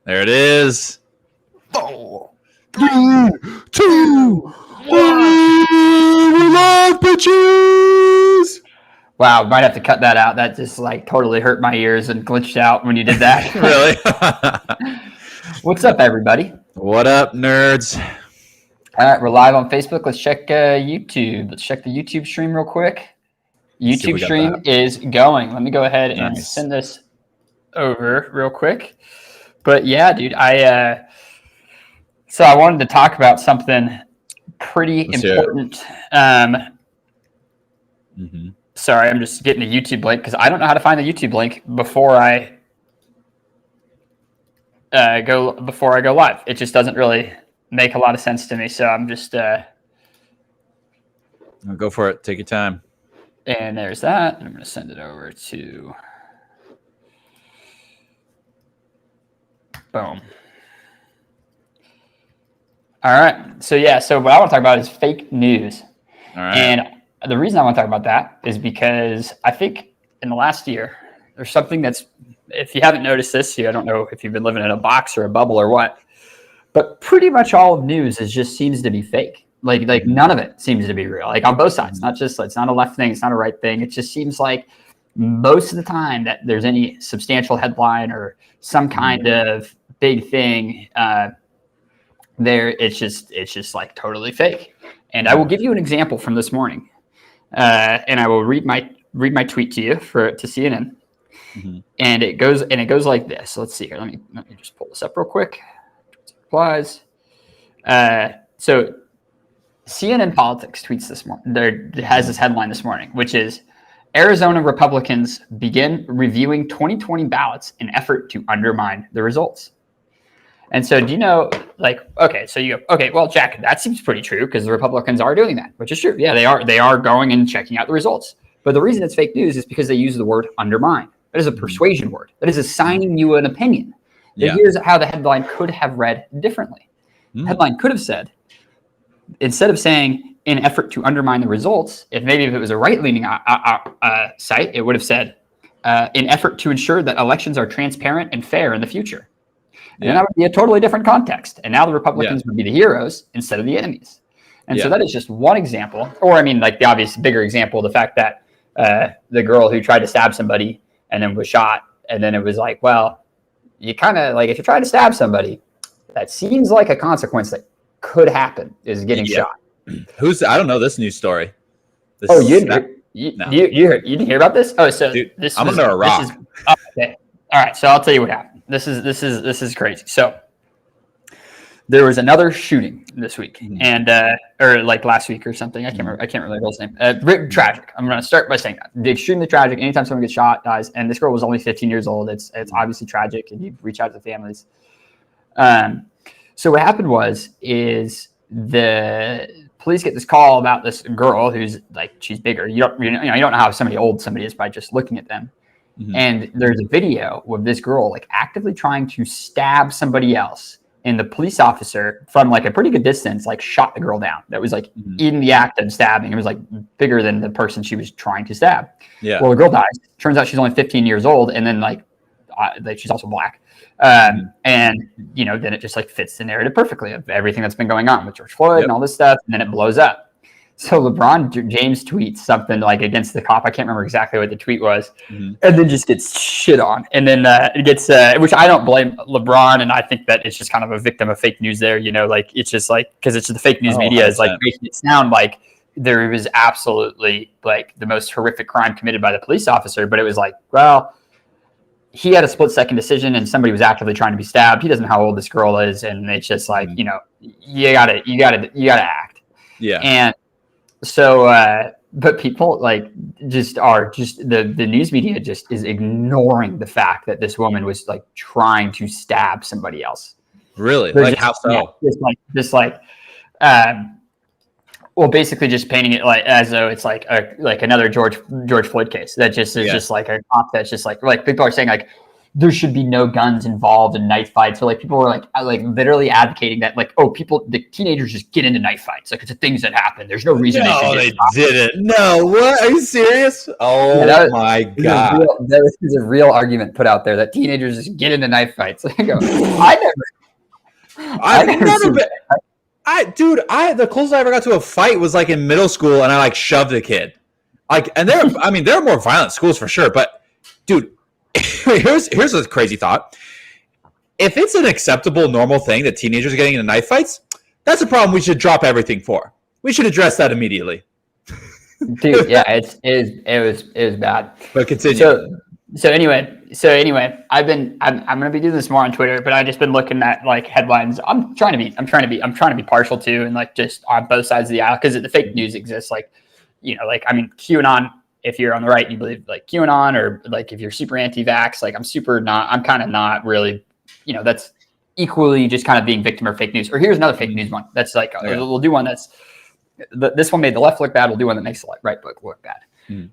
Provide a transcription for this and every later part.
There it is. 4, 3, 2, 1. We love bitches. Wow, might have to cut that out. That just like totally hurt my ears and glitched out when you did that. Really? What's up, everybody? What up, nerds? All right, we're live on Facebook. Let's check YouTube. Let's check the YouTube stream real quick. YouTube stream is going. Let me go ahead and send this over real quick. But yeah, dude, so I wanted to talk about something pretty important. Sorry, I'm just getting a YouTube link because I don't know how to find the YouTube link before I go live. It just doesn't really make a lot of sense to me. So I'm just go for it. Take your time. And there's that. And I'm going to send it over to boom. All right. So yeah. So what I want to talk about is fake news. All right. And the reason I want to talk about that is because I think in the last year, there's something that's, if you haven't noticed this, I don't know if you've been living in a box or a bubble or what, but pretty much all of news just seems to be fake. Like none of it seems to be real. Like on both sides, it's not a left thing, it's not a right thing. It just seems like most of the time that there's any substantial headline or some kind of big thing there, it's just like totally fake. And I will give you an example from this morning. And I will read my tweet to you to CNN, and it goes like this. Let's see here. Let me just pull this up real quick. Replies. So CNN Politics tweets this morning. There has this headline this morning, which is Arizona Republicans begin reviewing 2020 ballots in effort to undermine the results. And so do you know, well, Jack, that seems pretty true because the Republicans are doing that, which is true. Yeah, they are going and checking out the results. But the reason it's fake news is because they use the word undermine. That is a persuasion word. That is assigning you an opinion. Yeah. Here's how the headline could have read differently. The headline could have said, instead of saying in effort to undermine the results, if it was a right-leaning site, it would have said in effort to ensure that elections are transparent and fair in the future. And that would be a totally different context. And now the Republicans would be the heroes instead of the enemies. And so that is just one example. Or, I mean, like the obvious bigger example, the fact that the girl who tried to stab somebody and then was shot. And then it was like, well, you kind of like, if you're trying to stab somebody, that seems like a consequence that could happen is getting shot. I don't know this news story. You didn't hear about this? Oh, so dude, I'm under a rock. Okay. All right. So I'll tell you what happened. This is crazy. So there was another shooting this week, and or like last week or something. I can't remember. I can't remember his name. Tragic. I'm going to start by saying that extremely tragic. Anytime someone gets shot, dies, and this girl was only 15 years old. It's obviously tragic, and you reach out to the families. So what happened is the police get this call about this girl who's like, she's bigger. You don't know how old somebody is by just looking at them. And there's a video with this girl like actively trying to stab somebody else, and the police officer from like a pretty good distance like shot the girl down. That was like in the act of stabbing. It was like bigger than the person she was trying to stab. Yeah. Well, the girl dies. Turns out she's only 15 years old, and then like she's also black. And then it just like fits the narrative perfectly of everything that's been going on with George Floyd and all this stuff, and then it blows up. So LeBron James tweets something like against the cop. I can't remember exactly what the tweet was, and then just gets shit on. And then it gets, which I don't blame LeBron, and I think that it's just kind of a victim of fake news there. Like it's just like, because it's the fake news media is like making it sound like there was absolutely like the most horrific crime committed by the police officer, but it was like, well, he had a split-second decision, and somebody was actively trying to be stabbed. He doesn't know how old this girl is, and it's just like you gotta act. Yeah. And so, but people like the news media just is ignoring the fact that this woman was like trying to stab somebody else. Really? Like how so? Basically just painting it like as though it's like another George Floyd case that just is just like a cop that's just like people are saying like, there should be no guns involved in knife fights. So like people were like literally advocating that like, oh, the teenagers just get into knife fights. Like it's a things that happen. There's no reason they didn't. No, what? Are you serious? Oh my God. This is a real argument put out there that teenagers just get into knife fights. I go, I've never been. The closest I ever got to a fight was like in middle school, and I like shoved a kid. Like, and there are more violent schools for sure. But, dude, here's a crazy thought. If it's an acceptable, normal thing that teenagers are getting into knife fights, that's a problem we should drop everything for. We should address that immediately. Dude, yeah, it was bad. But continue. So anyway, I'm gonna be doing this more on Twitter, but I've just been looking at like headlines. I'm trying to be partial to, and like just on both sides of the aisle, because the fake news exists. Like, like, I mean, QAnon, if you're on the right, you believe like QAnon, or like if you're super anti-vax, like I'm kind of not really, that's equally just kind of being victim of fake news. Or here's another fake news one. That's like, we'll do one this one made the left look bad. We'll do one that makes the right look bad.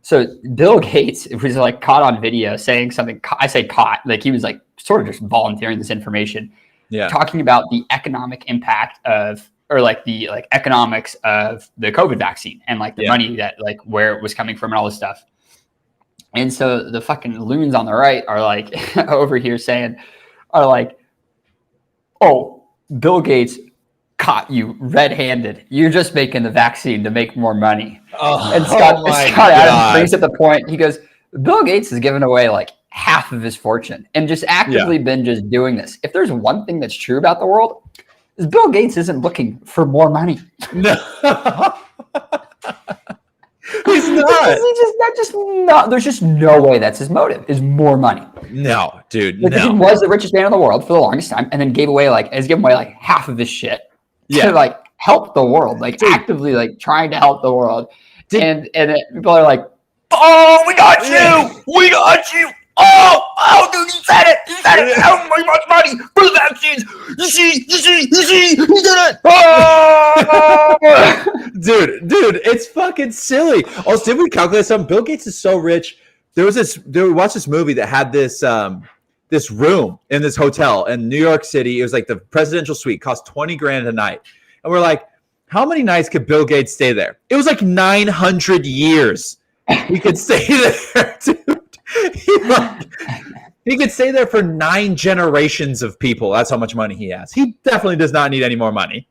So Bill Gates was like caught on video saying something. I say caught, like he was like sort of just volunteering this information, talking about the economic impact of, or like the economics of the COVID vaccine, and like the money that like where it was coming from and all this stuff. And so the fucking loons on the right are like over here are like, oh, Bill Gates caught you red-handed. You're just making the vaccine to make more money. And Scott Adams brings up the point. He goes, Bill Gates has given away like half of his fortune and just actively been just doing this. If there's one thing that's true about the world, is Bill Gates isn't looking for more money. No. He's not. There's just no way that's his motive, is more money. No, dude. Like, he was the richest man in the world for the longest time, and then gave away like half of his shit to like help the world, like actively like trying to help the world. And then people are like, oh, we got you. Oh, dude, you said it. How much money for the vaccines? You see, he did it. Oh! dude, it's fucking silly. Also, did we calculate something? Bill Gates is so rich. We watched this movie that had this room in this hotel in New York City. It was like the presidential suite, cost $20,000 a night. And we're like, how many nights could Bill Gates stay there? It was like 900 years he could stay there, dude. He could stay there for 9 generations of people. That's how much money he has. He definitely does not need any more money.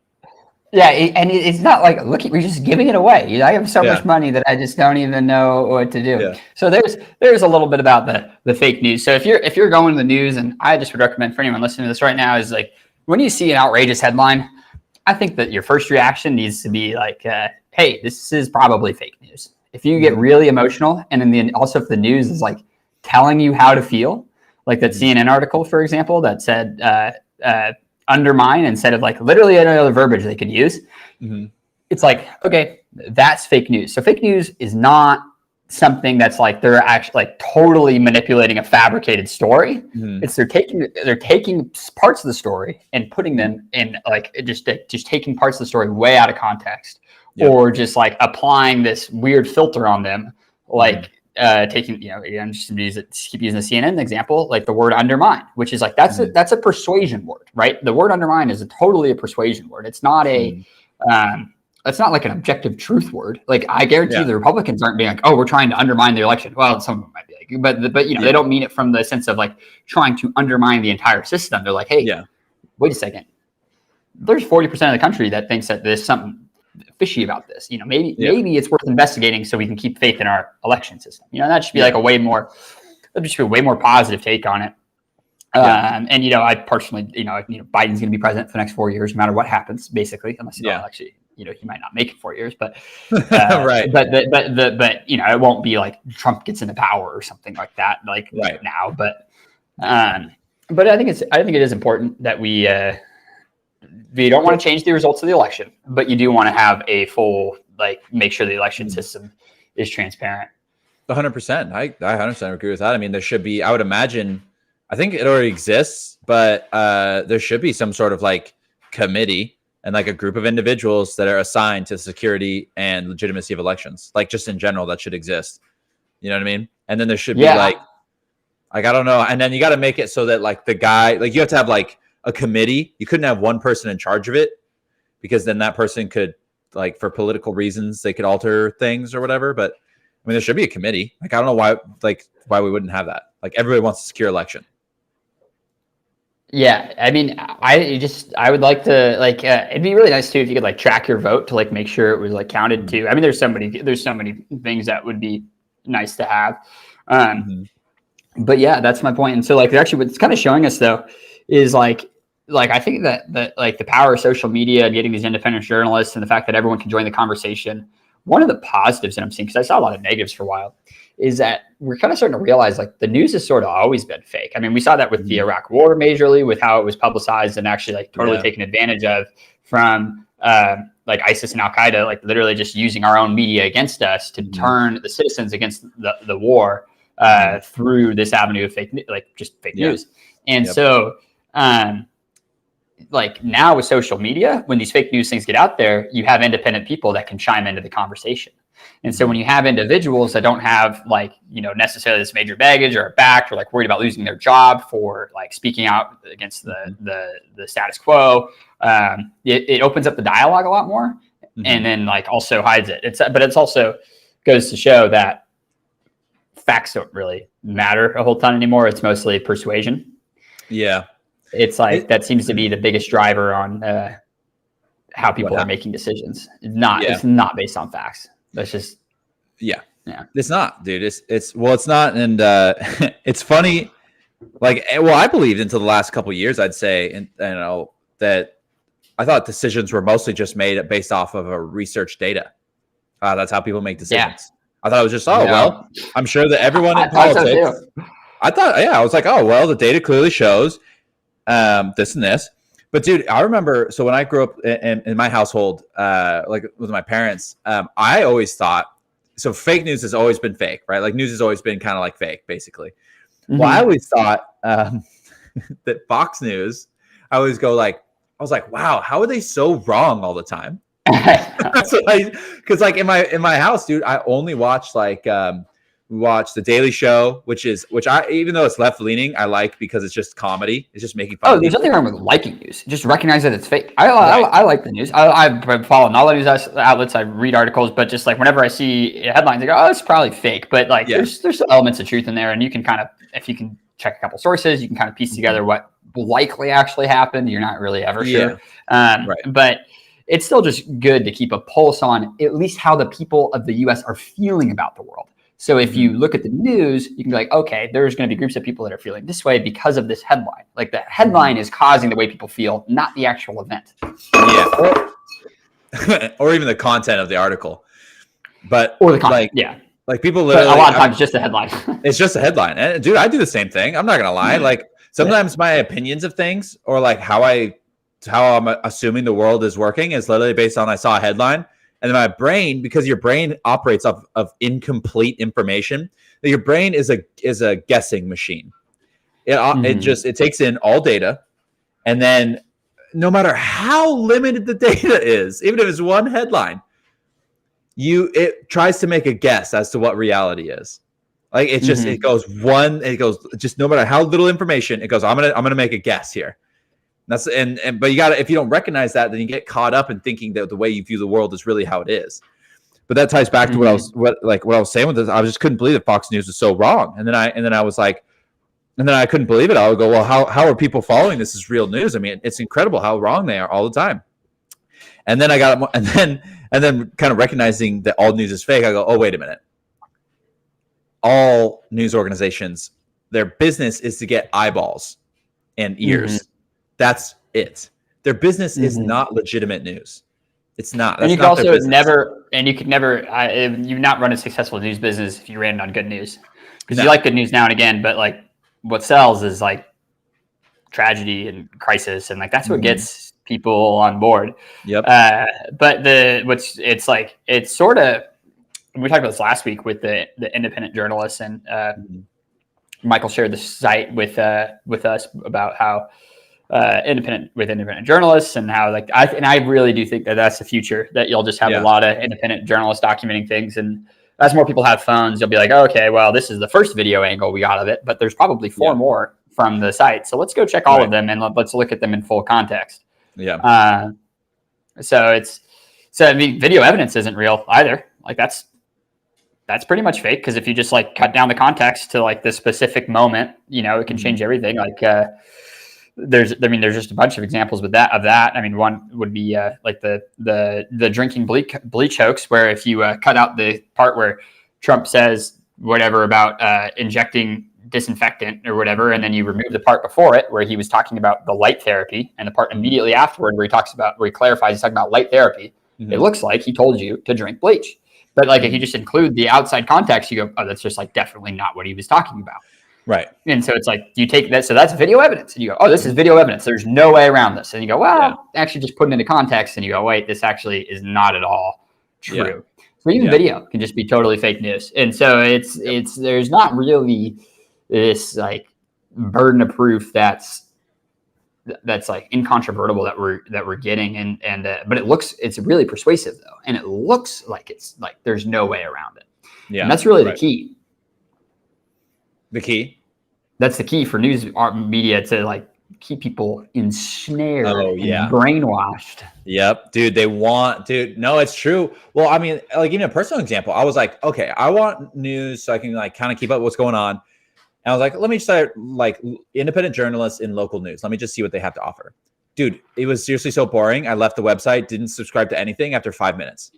Yeah, and it's not like, look, we're just giving it away. I have so much money that I just don't even know what to do. Yeah. So there's a little bit about the fake news. So if you're going to the news, and I just would recommend for anyone listening to this right now, is like, when you see an outrageous headline, I think that your first reaction needs to be like, hey, this is probably fake news. If you get really emotional, and then also if the news is like telling you how to feel, like that CNN article, for example, that said undermine instead of like literally any other verbiage they could use, it's like, okay, that's fake news. So fake news is not something that's like they're actually like totally manipulating a fabricated story. It's they're taking parts of the story and putting them in like just taking parts of the story way out of context. Or just like applying this weird filter on them, like taking, again, just to keep using the CNN example, like the word undermine, which is like that's a persuasion word, right? The word undermine is totally a persuasion word. It's not it's not like an objective truth word. Like I guarantee the Republicans aren't being like, oh, we're trying to undermine the election. Well, some of them might be like, but they don't mean it from the sense of like trying to undermine the entire system. They're like, hey, wait a second. There's 40% of the country that thinks that there's something fishy about this. Maybe it's worth investigating so we can keep faith in our election system. That should be like a way more positive take on it. And I personally, Biden's going to be president for the next 4 years, no matter what happens, basically, unless he don't actually, he might not make it 4 years, but right. But it won't be like Trump gets into power or something like that, like now. But I think it is important that we don't want to change the results of the election, but you do want to have a full, like, make sure the election system is transparent. 100%. I 100% agree with that. I mean, there should be, I would imagine, I think it already exists, but there should be some sort of like committee and like a group of individuals that are assigned to security and legitimacy of elections. Like just in general, that should exist. You know what I mean? And then there should be like, Like, I don't know. And then you got to make it so that like the guy, like you have to have like a committee. You couldn't have one person in charge of it because then that person could, like, for political reasons, they could alter things or whatever. But I mean, there should be a committee. Like, I don't know why we wouldn't have that. Like, everybody wants a secure election. Yeah, I mean, I would like to like it'd be really nice too if you could like track your vote to like make sure it was like counted too. I mean, there's so many things that would be nice to have. But yeah, that's my point. And so like actually what it's kind of showing us though is like I think that like the power of social media and getting these independent journalists and the fact that everyone can join the conversation. One of the positives that I'm seeing, because I saw a lot of negatives for a while, is that we're kind of starting to realize like the news has sort of always been fake. I mean, we saw that with the Iraq War majorly, with how it was publicized and actually like totally taken advantage of from like ISIS and Al Qaeda, like literally just using our own media against us to turn the citizens against the war through this avenue of fake news. And so like now with social media, when these fake news things get out there, you have independent people that can chime into the conversation. And so when you have individuals that don't have like, you know, necessarily this major baggage or a back or like worried about losing their job for like speaking out against the status quo, it opens up the dialogue a lot more and then like also hides it. But it's also goes to show that facts don't really matter a whole ton anymore. It's mostly persuasion. Yeah. It's like that seems to be the biggest driver on how people are making decisions. It's not based on facts. That's just It's not, dude. It's not, and it's funny. Like, well, I believed until the last couple of years, I'd say, and you know that I thought decisions were mostly just made based off of a research data. That's how people make decisions. Yeah. I thought it was just well, I'm sure that everyone in politics. I thought, I was like, oh well, the data clearly shows this and this. But dude, I remember, so when I grew up in my household, like with my parents, I always thought, so fake news has always been fake, right? Like news has always been kind of like fake, basically. Well, I always thought that Fox News, I always go like, I was like, wow, how are they so wrong all the time? Because like in my house, dude, I only watch like we watch The Daily Show, which I, even though it's left leaning, I like because it's just comedy. It's just making fun. Oh, there's nothing wrong with liking news. Just recognize that it's fake. I like the news. I follow all the news outlets. I read articles, but just like whenever I see headlines, I go, oh, it's probably fake. But like there's some elements of truth in there, and you can kind of, if you can check a couple sources, you can kind of piece together what likely actually happened. You're not really ever sure. But it's still just good to keep a pulse on at least how the people of the U.S. are feeling about the world. So if you look at the news, you can be like, okay, there's going to be groups of people that are feeling this way because of this headline. Like the headline is causing the way people feel, not the actual event. Yeah. Or even the content of the article. But or the content, like people literally, but a lot of times it's just a headline. It's just a headline. And dude, I do the same thing. I'm not going to lie. Like sometimes my opinions of things or like how I'm assuming the world is working is literally based on I saw a headline. And then my brain, because your brain operates off of incomplete information, that your brain is a guessing machine. It takes in all data, and then no matter how limited the data is, even if it's one headline, it tries to make a guess as to what reality is. Like it just it goes just no matter how little information, it goes, I'm gonna make a guess here. That's but you gotta, if you don't recognize that, then you get caught up in thinking that the way you view the world is really how it is. But that ties back to what I was saying with this. I just couldn't believe that Fox News was so wrong. And then I was like, and then I couldn't believe it. I would go, well, how are people following this as real news? I mean, it's incredible how wrong they are all the time. And then I got, and then kind of recognizing that all news is fake. I go, oh, wait a minute. All news organizations, their business is to get eyeballs and ears. That's it. Their business is not legitimate news. It's not. That's and you can also you've not run a successful news business if you ran it on good news. Because you like good news now and again, but like what sells is like tragedy and crisis, and like that's what gets people on board. Yep. But it's sort of, we talked about this last week with the independent journalists, and Michael shared the site with us about how independent journalists and how I really do think that that's the future, that you'll just have a lot of independent journalists documenting things. And as more people have phones, you'll be like, oh, okay, well, this is the first video angle we got of it, but there's probably 4 more from the site. So let's go check all of them and let's look at them in full context. Yeah. So I mean, video evidence isn't real either. Like that's pretty much fake, because if you just like cut down the context to like the specific moment, you know, it can change everything. Like there's just a bunch of examples of that. I mean, one would be like the drinking bleach hoax, where if you cut out the part where Trump says whatever about injecting disinfectant or whatever, and then you remove the part before it where he was talking about the light therapy, and the part immediately afterward where he clarifies he's talking about light therapy, it looks like he told you to drink bleach. But like if you just include the outside context, you go, oh, that's just like definitely not what he was talking about. Right. And so it's like you take that, so that's video evidence, and you go, oh, this is video evidence. There's no way around this. And you go, well, actually just put it into context, and you go, wait, this actually is not at all true. Yeah. So even video can just be totally fake news. And so it's there's not really this like burden of proof that's like incontrovertible that we're getting, and but it's really persuasive though, and it looks like it's like there's no way around it. Yeah, and that's really the key. The key. That's the key for news media, to like keep people ensnared and brainwashed. Yep, dude. No, it's true. Well, I mean, like even a personal example, I was like, okay, I want news so I can like kind of keep up what's going on. And I was like, let me start like independent journalists in local news. Let me just see what they have to offer. Dude, it was seriously so boring. I left the website, didn't subscribe to anything after 5 minutes.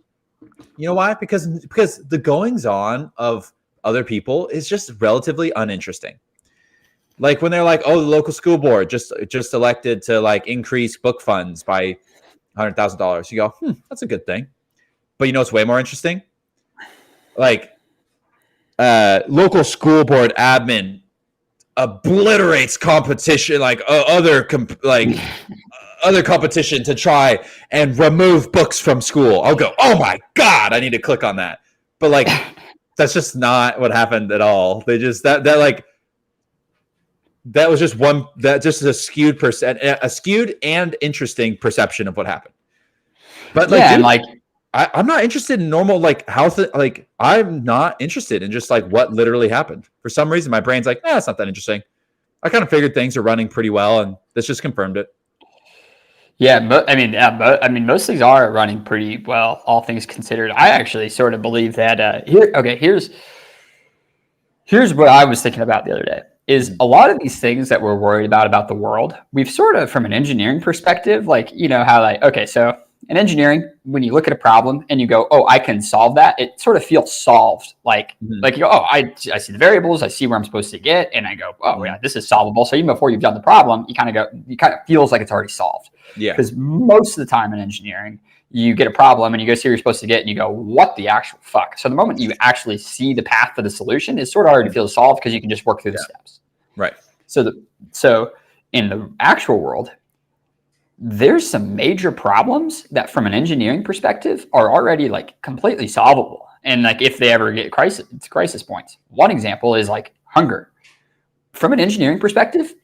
You know why? Because the goings on of other people is just relatively uninteresting. Like when they're like, oh, the local school board just elected to like increase book funds by $100,000. You go, that's a good thing. But you know what's way more interesting? Like local school board admin obliterates competition, like other competition to try and remove books from school. I'll go, oh my God, I need to click on that. But like, that's just not what happened at all. They just that was just a skewed and interesting perception of what happened. But like, dude, and I'm not interested in normal like health. Like I'm not interested in just like what literally happened. For some reason, my brain's like, it's not that interesting. I kind of figured things are running pretty well, and this just confirmed it. Yeah, most things are running pretty well, all things considered. I actually sort of believe that here's what I was thinking about the other day. Is a lot of these things that we're worried about the world, we've sort of, from an engineering perspective, like, you know, how like, okay, so in engineering, when you look at a problem and you go, oh, I can solve that, it sort of feels solved. Like you go, oh, I see the variables, I see where I'm supposed to get, and I go, oh yeah, this is solvable. So even before you've done the problem, it kind of feels like it's already solved. Yeah. Because most of the time in engineering, you get a problem and you go see where you're supposed to get, and you go, what the actual fuck? So the moment you actually see the path to the solution, it sort of already feels solved, because you can just work through the steps. Right. So in the actual world, there's some major problems that from an engineering perspective are already like completely solvable. And like if they ever get crisis points, one example is like hunger. From an engineering perspective,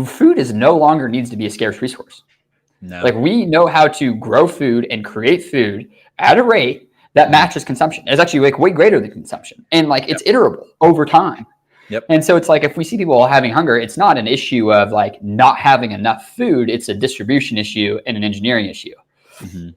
food is no longer needs to be a scarce resource. No. Like we know how to grow food and create food at a rate that matches consumption. It's actually like way greater than consumption. And like it's iterable over time. Yep. And so it's like if we see people having hunger, it's not an issue of like not having enough food. It's a distribution issue and an engineering issue. Mm-hmm.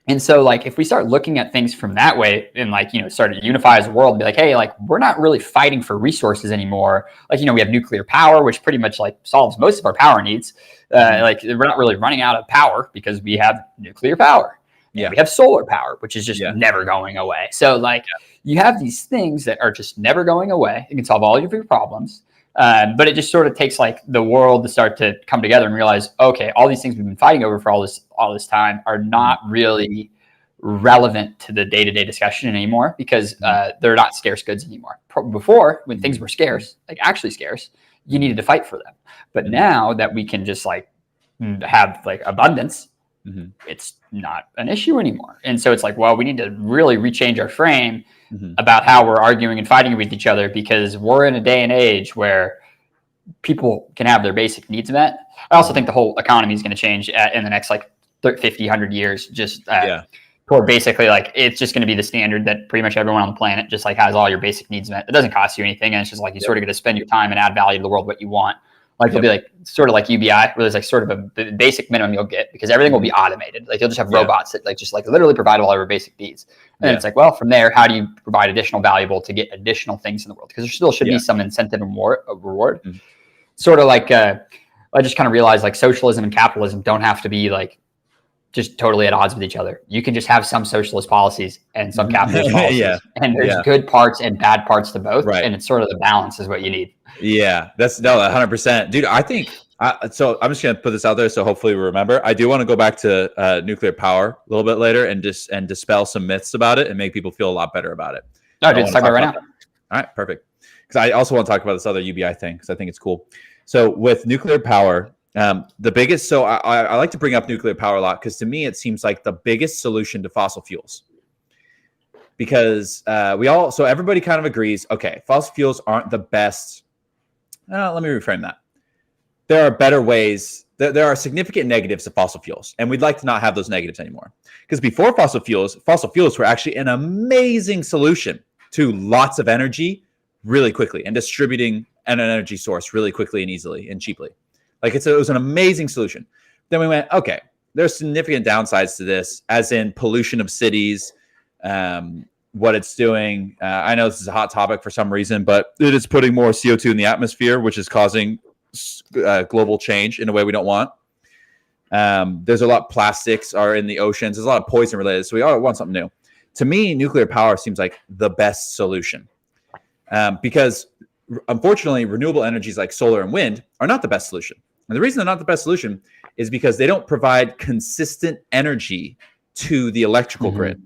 And so like if we start looking at things from that way and like, you know, start to unify as a world and be like, hey, like we're not really fighting for resources anymore. Like, you know, we have nuclear power, which pretty much like solves most of our power needs. Like we're not really running out of power because we have nuclear power. Yeah. We have solar power, which is just never going away. So like you have these things that are just never going away. You can solve all of your problems. But it just sort of takes like the world to start to come together and realize, okay, all these things we've been fighting over for all this time are not really relevant to the day-to-day discussion anymore, because they're not scarce goods anymore. Before, when things were scarce, like actually scarce, you needed to fight for them. But now that we can just like have like abundance, it's not an issue anymore. And so it's like, well, we need to really rechange our frame about how we're arguing and fighting with each other, because we're in a day and age where people can have their basic needs met. I also think the whole economy is going to change in the next like 50, 100 years, just toward basically like it's just going to be the standard that pretty much everyone on the planet just like has all your basic needs met. It doesn't cost you anything, and it's just like you sort of get to spend your time and add value to the world what you want. Like it'll be like sort of like UBI, where there's like sort of a basic minimum you'll get because everything will be automated. Like you'll just have robots that like just like literally provide all of your basic needs. And it's like, well, from there, how do you provide additional valuable to get additional things in the world? Because there still should be some incentive and reward. Sort of like I just kind of realized like socialism and capitalism don't have to be like just totally at odds with each other. You can just have some socialist policies and some capitalist policies. And there's good parts and bad parts to both. And it's sort of the balance is what you need. Yeah, that's 100%. Dude, I think, so I'm just going to put this out there. So hopefully we remember, I do want to go back to nuclear power a little bit later and dispel some myths about it and make people feel a lot better about it. No, dude, let's talk about it right now. All right, perfect. Because I also want to talk about this other UBI thing because I think it's cool. So with nuclear power, the biggest, so I like to bring up nuclear power a lot because to me, it seems like the biggest solution to fossil fuels. Because so everybody kind of agrees, okay, fossil fuels aren't the best. Let me reframe that. There are better ways. There are significant negatives to fossil fuels, and we'd like to not have those negatives anymore. Because before fossil fuels were actually an amazing solution to lots of energy really quickly and distributing an energy source really quickly and easily and cheaply. Like it was an amazing solution. Then we went, okay, there's significant downsides to this, as in pollution of cities, what it's doing. I know this is a hot topic for some reason, but it is putting more CO2 in the atmosphere, which is causing global change in a way we don't want. There's a lot of plastics are in the oceans. There's a lot of poison related. So we all want something new. To me, nuclear power seems like the best solution because unfortunately, renewable energies like solar and wind are not the best solution. And the reason they're not the best solution is because they don't provide consistent energy to the electrical grid.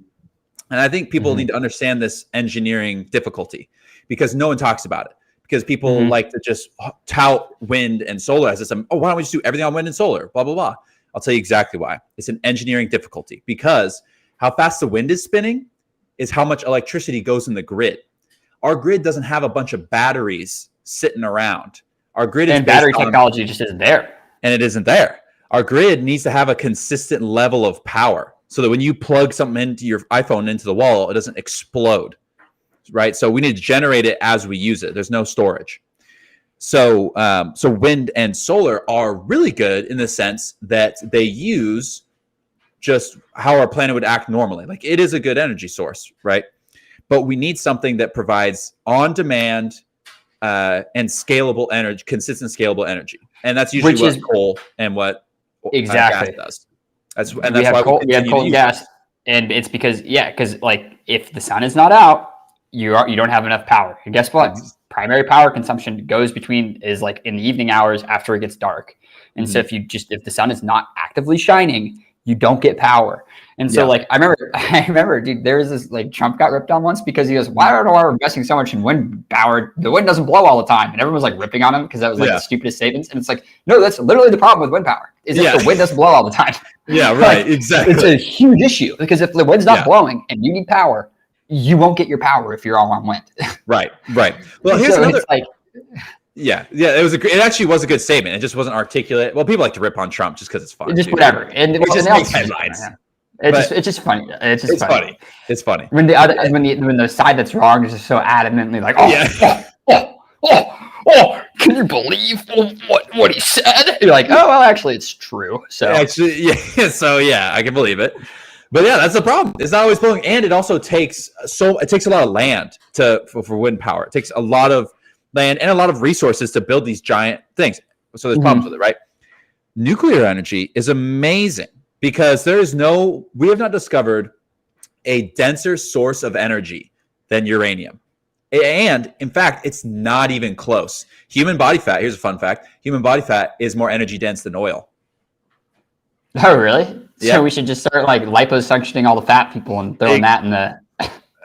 And I think people need to understand this engineering difficulty because no one talks about it. Because people like to just tout wind and solar as this, why don't we just do everything on wind and solar, blah, blah, blah. I'll tell you exactly why. It's an engineering difficulty because how fast the wind is spinning is how much electricity goes in the grid. Our grid doesn't have a bunch of batteries sitting around. Our grid is battery technology just isn't there. And it isn't there. Our grid needs to have a consistent level of power so that when you plug something into your iPhone into the wall, it doesn't explode, right? So we need to generate it as we use it. There's no storage. So wind and solar are really good in the sense that they use just how our planet would act normally. Like it is a good energy source, right? But we need something that provides on-demand and scalable energy, consistent scalable energy. And that's usually what coal and what gas does. That's why we have coal and gas. And it's because like if the sun is not out, you don't have enough power. And guess what? Primary power consumption is like in the evening hours after it gets dark. And so if the sun is not actively shining, you don't get power. And so like I remember, dude, there was this like Trump got ripped on once because he goes, why are we investing so much in wind power? The wind doesn't blow all the time. And everyone was like ripping on him because that was like the stupidest statements. And it's like, no, that's literally the problem with wind power is that the wind doesn't blow all the time. Yeah, right. Exactly. It's a huge issue because if the wind's not blowing and you need power, you won't get your power if you're all on wind. Right. Well, here's another like. Yeah, it actually was a good statement. It just wasn't articulate. Well, people like to rip on Trump just because it's fun. Just whatever. And it just makes headlines. It's just funny. It's funny. It's funny. When the side that's wrong is just so adamantly like, can you believe what he said? You're like, oh well, actually, it's true. So actually, I can believe it. But yeah, that's the problem. It's not always blowing, and it also takes a lot of land for wind power. It takes a lot of land and a lot of resources to build these giant things. So there's problems with it, right? Nuclear energy is amazing because we have not discovered a denser source of energy than uranium. And in fact, it's not even close. Human body fat, here's a fun fact. Human body fat is more energy dense than oil. Oh, really? Yeah. So we should just start like liposuctioning all the fat people and throwing that in the...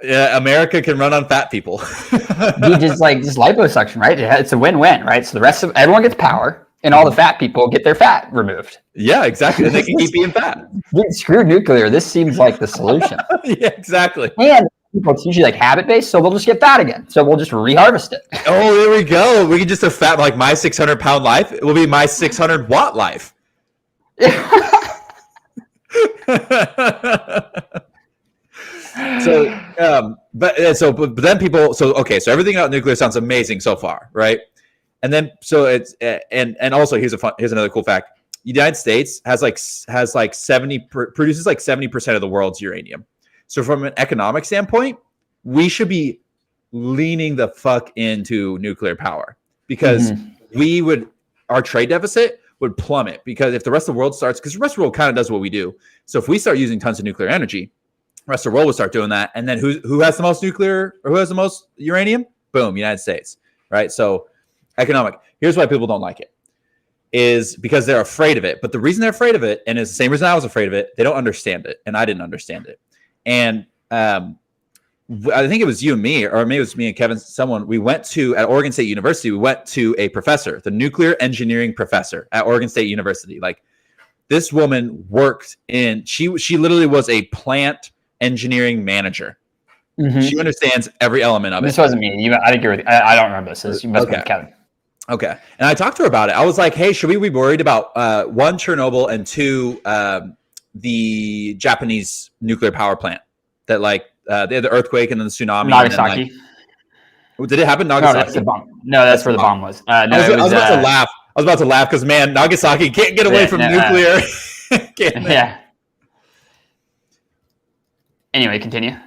Yeah, America can run on fat people. You just liposuction, right? It's a win-win, right? So the rest of everyone gets power, and all the fat people get their fat removed. Yeah, exactly. They can keep being fat. Dude, screw nuclear. This seems like the solution. Yeah, exactly. And it's usually like habit-based, so they'll just get fat again. So we'll just reharvest it. Oh, there we go. We can just have fat like my 600-pound life. It will be my 600-watt life. But then people. So okay, so everything about nuclear sounds amazing so far, right? And then so it's and also here's another cool fact. United States has like 70 produces like 70% of the world's uranium. So from an economic standpoint, we should be leaning the fuck into nuclear power because our trade deficit would plummet because if the rest of the world starts, because the rest of the world kind of does what we do. So if we start using tons of nuclear energy, the rest of the world will start doing that. And then who has the most nuclear or who has the most uranium? Boom, United States, right? So economic. Here's why people don't like it is because they're afraid of it. But the reason they're afraid of it, and it's the same reason I was afraid of it, they don't understand it. And I didn't understand it. And I think it was you and me, or maybe it was me and Kevin, we went to, at Oregon State University, we went to a professor, the nuclear engineering professor at Oregon State University. Like this woman worked she literally was a plant engineering manager. She understands every element of it. This wasn't me. I think I don't remember this. You must be Kevin. Okay. And I talked to her about it. I was like, hey, should we be worried about one, Chernobyl, and two, the Japanese nuclear power plant that like they had the earthquake and then the tsunami. Nagasaki. Did it happen? Nagasaki? No, that's the bomb. No, that's where the bomb was. I was about to laugh. I was about to laugh because man, Nagasaki can't get away from nuclear. Yeah. Anyway, continue.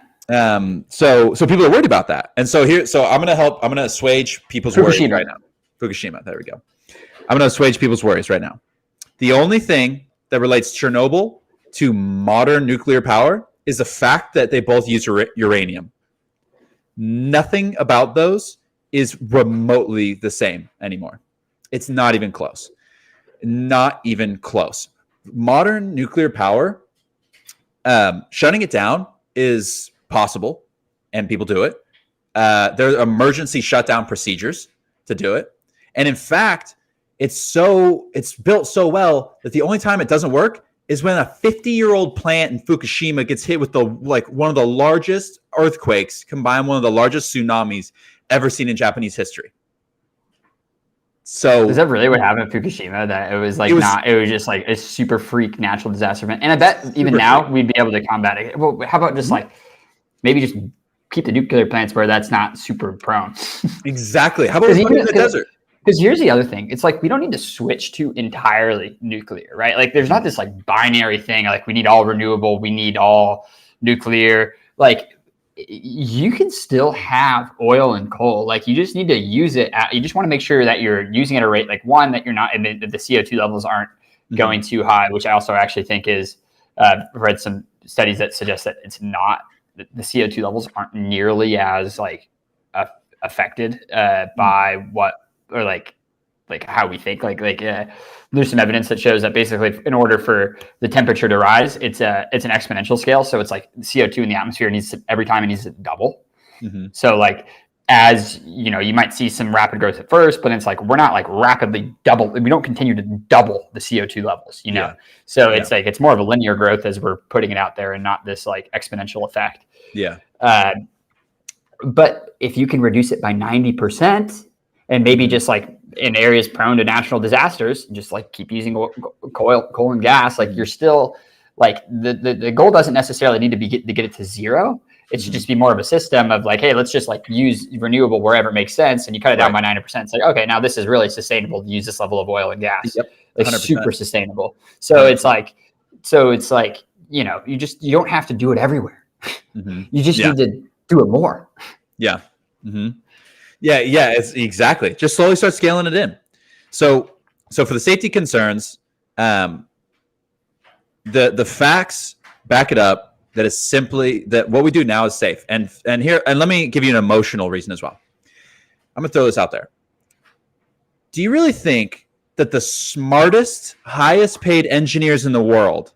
So people are worried about that, and so I'm gonna assuage people's worries right now. Fukushima, there we go. I'm gonna assuage people's worries right now. The only thing that relates Chernobyl to modern nuclear power is the fact that they both use uranium. Nothing about those is remotely the same anymore. It's not even close. Not even close. Modern nuclear power, shutting it down is possible, and people do it. There are emergency shutdown procedures to do it. And in fact, it's built so well that the only time it doesn't work is when a 50-year-old plant in Fukushima gets hit with one of the largest earthquakes, combined one of the largest tsunamis ever seen in Japanese history. So is that really what happened at Fukushima? That it was just like a super freak natural disaster event. And I bet even now we'd be able to combat it. Well, how about just like maybe just keep the nuclear plants where that's not super prone? Exactly. How about we put it in the desert? Because here's the other thing. It's like we don't need to switch to entirely nuclear, right? Like there's not this like binary thing. Like we need all renewable, we need all nuclear. Like you can still have oil and coal. Like you just need to use it. You just want to make sure that you're using it at a rate like one, that you're not, and the CO2 levels aren't going too high, which I also actually think is, I've read some studies that suggest that it's not, the CO2 levels aren't nearly as like affected by what, or like how we think. There's some evidence that shows that basically in order for the temperature to rise, it's an exponential scale. So it's like CO2 in the atmosphere every time it needs to double. So like, as you know, you might see some rapid growth at first, but it's like, we're not like rapidly double. We don't continue to double the CO2 levels, you know? Yeah. So it's like, it's more of a linear growth as we're putting it out there and not this like exponential effect. Yeah. But if you can reduce it by 90%, and maybe just like in areas prone to natural disasters, just like keep using coal and gas, like you're still like the goal doesn't necessarily need to be to get it to zero. It should just be more of a system of like, hey, let's just like use renewable wherever it makes sense. And you cut it down by 90%. It's like, okay, now this is really sustainable to use this level of oil and gas. Yep. Like 100%. Super sustainable. So it's like, you know, you don't have to do it everywhere. You just need to do it more. Yeah. Yeah, it's exactly. Just slowly start scaling it in. So for the safety concerns, the facts back it up that is simply that what we do now is safe. And let me give you an emotional reason as well. I'm gonna throw this out there. Do you really think that the smartest, highest paid engineers in the world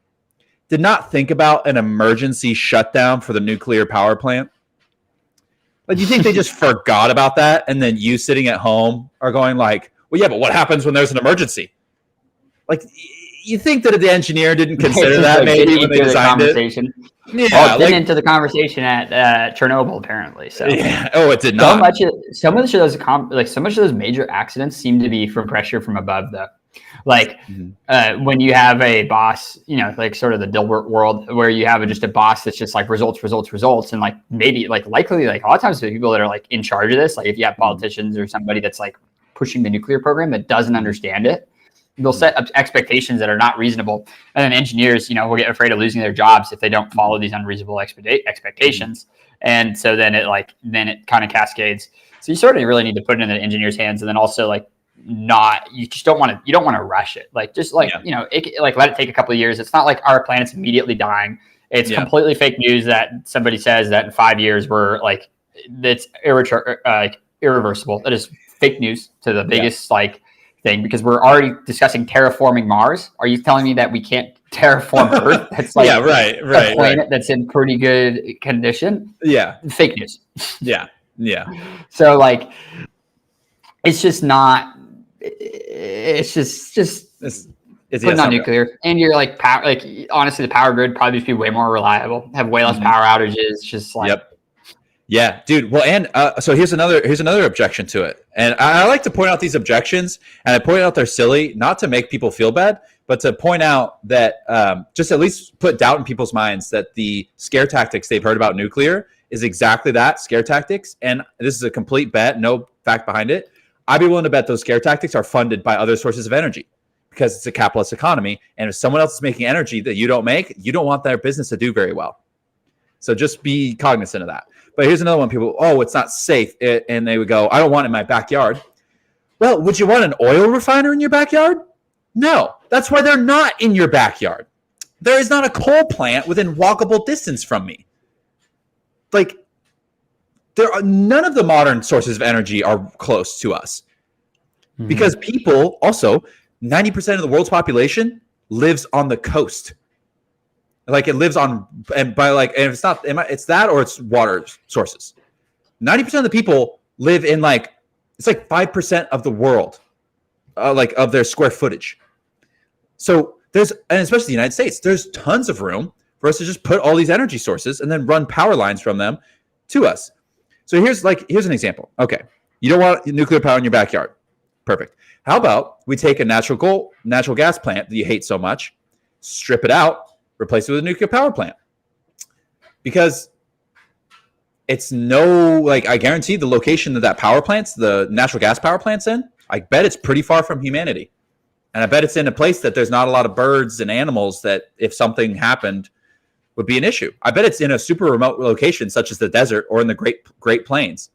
did not think about an emergency shutdown for the nuclear power plant? Like, do you think they just forgot about that? And then you sitting at home are going like, well, yeah, but what happens when there's an emergency? Like, you think that the engineer didn't consider that maybe when they designed it? Yeah, well, it didn't enter the conversation at Chernobyl apparently. So yeah. Oh, it did not. So much of those major accidents seem to be from pressure from above, though. Like when you have a boss, you know, like sort of the Dilbert world where you have just a boss that's just like results. And like maybe like likely like a lot of times the people that are like in charge of this, like if you have politicians or somebody that's like pushing the nuclear program that doesn't understand it, they'll set up expectations that are not reasonable. And then engineers, you know, will get afraid of losing their jobs if they don't follow these unreasonable expectations. And so then it kind of cascades. So you sort of really need to put it in the engineer's hands, and then also like you don't want to rush it. Like just like you know, like let it take a couple of years. It's not like our planet's immediately dying. It's completely fake news that somebody says that in 5 years we're like that's irreversible. That is fake news to the biggest like thing, because we're already discussing terraforming Mars. Are you telling me that we can't terraform Earth? That's like a planet that's in pretty good condition. Yeah, fake news. Yeah. So like, it's just not. It's just putting on nuclear, and you're like power. Like honestly, the power grid probably should be way more reliable. Have way less power outages. Just like Yeah, dude. Well, and so here's another objection to it. And I like to point out these objections, and I point out they're silly, not to make people feel bad, but to point out that just at least put doubt in people's minds that the scare tactics they've heard about nuclear is exactly that, scare tactics. And this is a complete bet, no fact behind it. I'd be willing to bet those scare tactics are funded by other sources of energy, because it's a capitalist economy. And if someone else is making energy that you don't make, you don't want their business to do very well. So just be cognizant of that. But here's another one. People, it's not safe. And they would go, I don't want it in my backyard. Well, would you want an oil refiner in your backyard? No, that's why they're not in your backyard. There is not a coal plant within walkable distance from me. Like, none of the modern sources of energy are close to us. Because people, also, 90% of the world's population lives on the coast. Like it lives on, and if it's not, it's that or it's water sources. 90% of the people live in it's like 5% of the world, like of their square footage. So and especially the United States, there's tons of room for us to just put all these energy sources and then run power lines from them to us. So here's an example. Okay, you don't want nuclear power in your backyard. Perfect. How about we take a natural gas plant that you hate so much, strip it out, replace it with a nuclear power plant, because it's I guarantee the location that the natural gas power plant's in, I bet it's pretty far from humanity. And I bet it's in a place that there's not a lot of birds and animals that if something happened would be an issue. I bet it's in a super remote location such as the desert or in the Great Plains.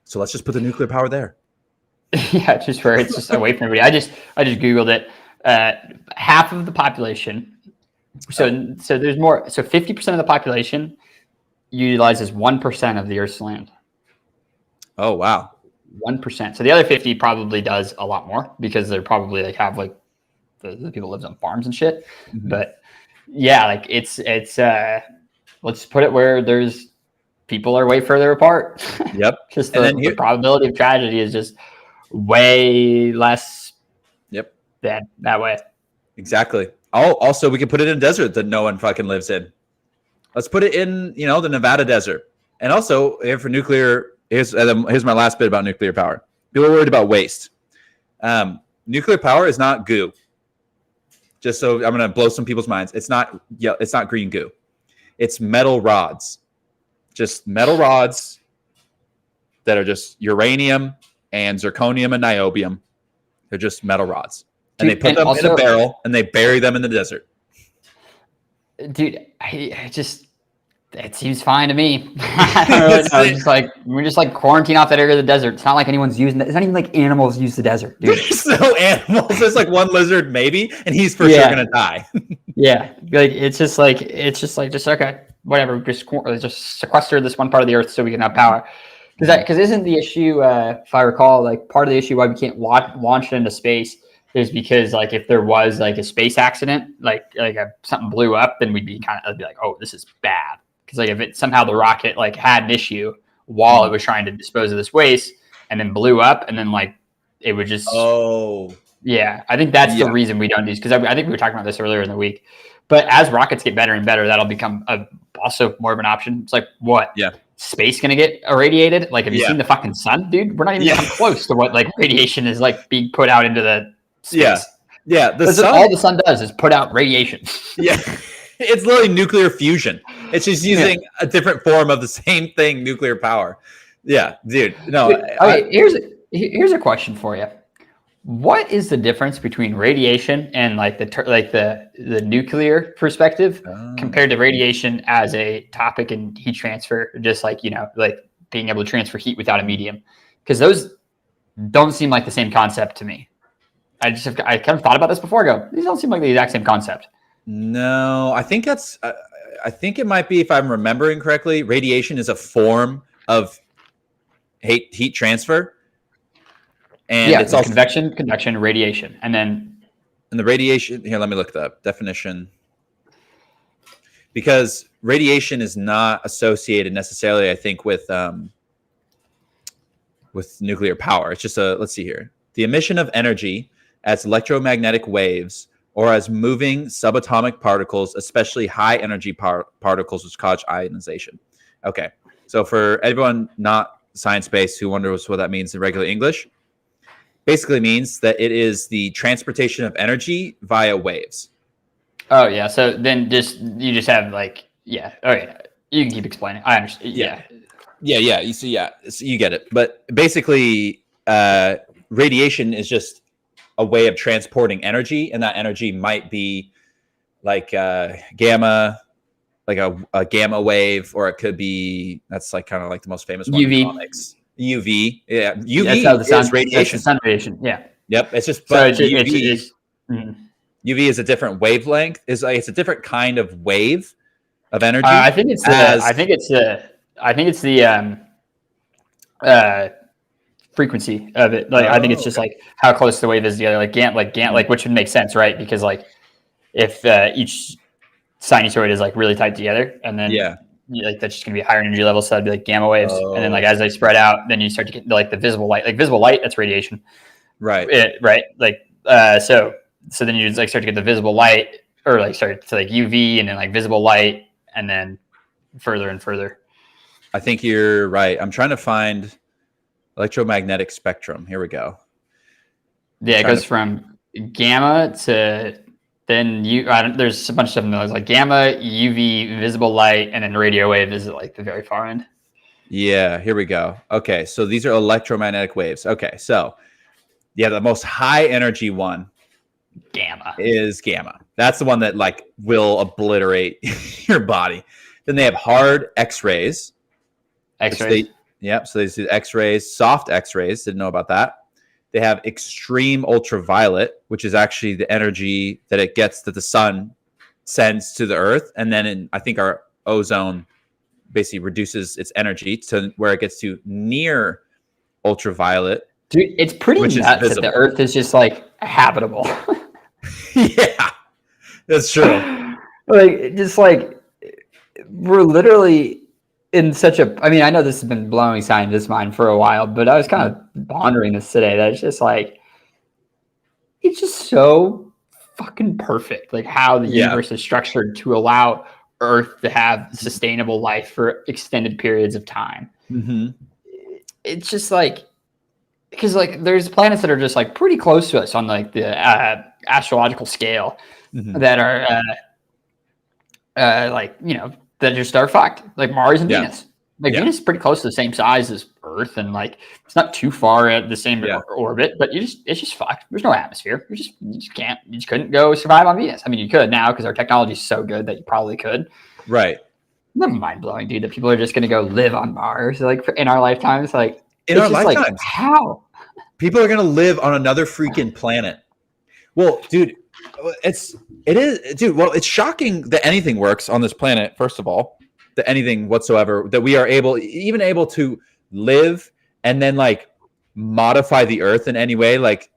So let's just put the nuclear power there. Yeah, just where it's just away from everybody. I just Googled it. Half of the population. So there's more. So 50% of the population utilizes 1% of the Earth's land. Oh wow, 1%. So the other 50 probably does a lot more, because they're probably have the people lives on farms and shit. But yeah, it's let's put it where there's people are way further apart. Yep. Just the probability of tragedy is just way less. Yep. That way. Exactly. Also, we can put it in a desert that no one fucking lives in. Let's put it in, the Nevada desert. And also, for nuclear, here's my last bit about nuclear power. People are worried about waste. Nuclear power is not goo. Just so I'm going to blow some people's minds. It's not green goo. It's metal rods. Just metal rods that are just uranium and zirconium and niobium. They're just metal rods. And they put them in a barrel and they bury them in the desert. Dude, it seems fine to me. I don't really know. We're just quarantine off that area of the desert. It's not like anyone's using that. It's not even like animals use the desert, dude. There's no animals. There's one lizard maybe, and he's for sure gonna die. Yeah. It's okay, whatever. Just sequester this one part of the Earth so we can have power. Because isn't the issue, if I recall, part of the issue why we can't launch it into space is because if there was a space accident, something blew up, then we'd be like, oh, this is bad. Because if it somehow the rocket had an issue while it was trying to dispose of this waste and then blew up, and then it would just I think that's the reason we don't do this, because I think we were talking about this earlier in the week. But as rockets get better and better, that'll become also more of an option. It's what? Yeah. Space gonna get irradiated? Have you seen the fucking sun, dude? We're not even come close to what radiation is being put out into the Yeah. Yeah. The That's sun, all the sun does is put out radiation. yeah. It's literally nuclear fusion. It's just using a different form of the same thing, nuclear power. Yeah, dude. No, Dude, okay, here's a question for you. What is the difference between radiation and like the nuclear perspective compared to radiation as a topic in heat transfer, just like like being able to transfer heat without a medium? Because those don't seem like the same concept to me. I kind of thought about this before. I go, these don't seem like the exact same concept. no, I think that's. I think it might be, if I'm remembering correctly, radiation is a form of heat transfer, and Yeah, it's also convection, radiation, and then the radiation. Here, let me look the definition, because radiation is not associated necessarily, I think, with nuclear power. It's just let's see here. The emission of energy as electromagnetic waves or as moving subatomic particles, especially high energy particles, which cause ionization. Okay. So for everyone not science-based who wonders what that means in regular English, basically means that it is the transportation of energy via waves. Oh yeah. So then you just have like, yeah. Oh yeah. You can keep explaining. I understand. Yeah. Yeah. You see, so you get it. But basically, radiation is just a way of transporting energy, and that energy might be like gamma, like a gamma wave, or it could be, that's like kind of like the most famous one. UV. Comics. UV. Yeah. UV that's how the sun, is radiation. That's the sun radiation. Yeah. Yep. It's just, So UV is a different wavelength. It's a different kind of wave of energy. I think it's the frequency of it. Like I think it's just like how close the wave is together. Like which would make sense, right? Because like if each sinusoid is like really tight together, and then like that's just gonna be a higher energy level, so that'd be like gamma waves, and then like as they spread out, then you start to get like the visible light. Like visible light, that's radiation, right? Right. Like so then you just like start to get the visible light, or like start to like UV, and then like visible light, and then further and further. I think you're right. I'm trying to find electromagnetic spectrum. Here we go. Yeah, it goes from gamma to then there's a bunch of stuff in those, like gamma, UV, visible light, and then radio wave is at like the very far end. Yeah, here we go. Okay, so these are electromagnetic waves. Okay, so yeah, the most high energy one, gamma, is gamma. That's the one that like will obliterate your body. Then they have hard X-rays. X-rays. So they see X-rays, soft X-rays. Didn't know about that. They have extreme ultraviolet, which is actually the energy that it gets that the sun sends to the earth. And then I think our ozone basically reduces its energy to where it gets to near ultraviolet. Dude, it's pretty nuts that the earth is just like habitable. Yeah, that's true. Like, just like we're literally in such a, I mean, I know this has been blowing scientists' mind for a while, but I was kind of pondering this today, that it's just like, it's just so fucking perfect, like how the universe is structured to allow Earth to have sustainable life for extended periods of time. Mm-hmm. It's just like, because like there's planets that are just like pretty close to us on like the astrological scale, that are like, that just are fucked, like Mars and Venus. Like Venus is pretty close to the same size as Earth, and like it's not too far at the same orbit, but it's just fucked. There's no atmosphere. You just couldn't go survive on Venus. I mean, you could now because our technology is so good that you probably could. Right. That's mind blowing, dude. That people are just going to go live on Mars, like in our lifetimes. Like in our lifetimes, like, how people are going to live on another freaking planet. Well, dude. It is, dude. Well, it's shocking that anything works on this planet. First of all, that anything whatsoever, that we are able to live and then like modify the earth in any way. Like,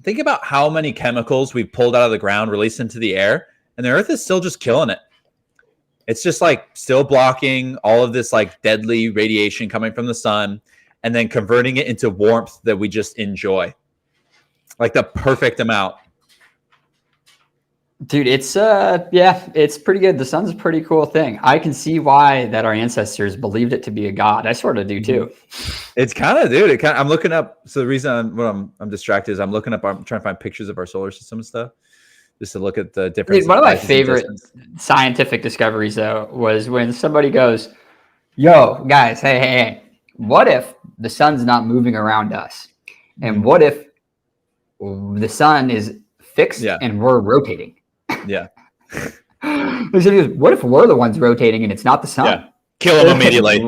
think about how many chemicals we've pulled out of the ground, released into the air, and the earth is still just killing it. It's just like still blocking all of this like deadly radiation coming from the sun, and then converting it into warmth that we just enjoy, like the perfect amount. Dude, it's it's pretty good. The sun's a pretty cool thing. I can see why that our ancestors believed it to be a god. I sort of do too. It's kind of, dude. I'm looking up. So the reason I'm distracted is I'm looking up. I'm trying to find pictures of our solar system and stuff, just to look at the difference. Dude, one of my favorite scientific discoveries though was when somebody goes, "Yo, guys, hey, what if the sun's not moving around us, and what if the sun is fixed and we're rotating?" Yeah. What if we're the ones rotating and it's not the sun? Yeah. Kill him immediately.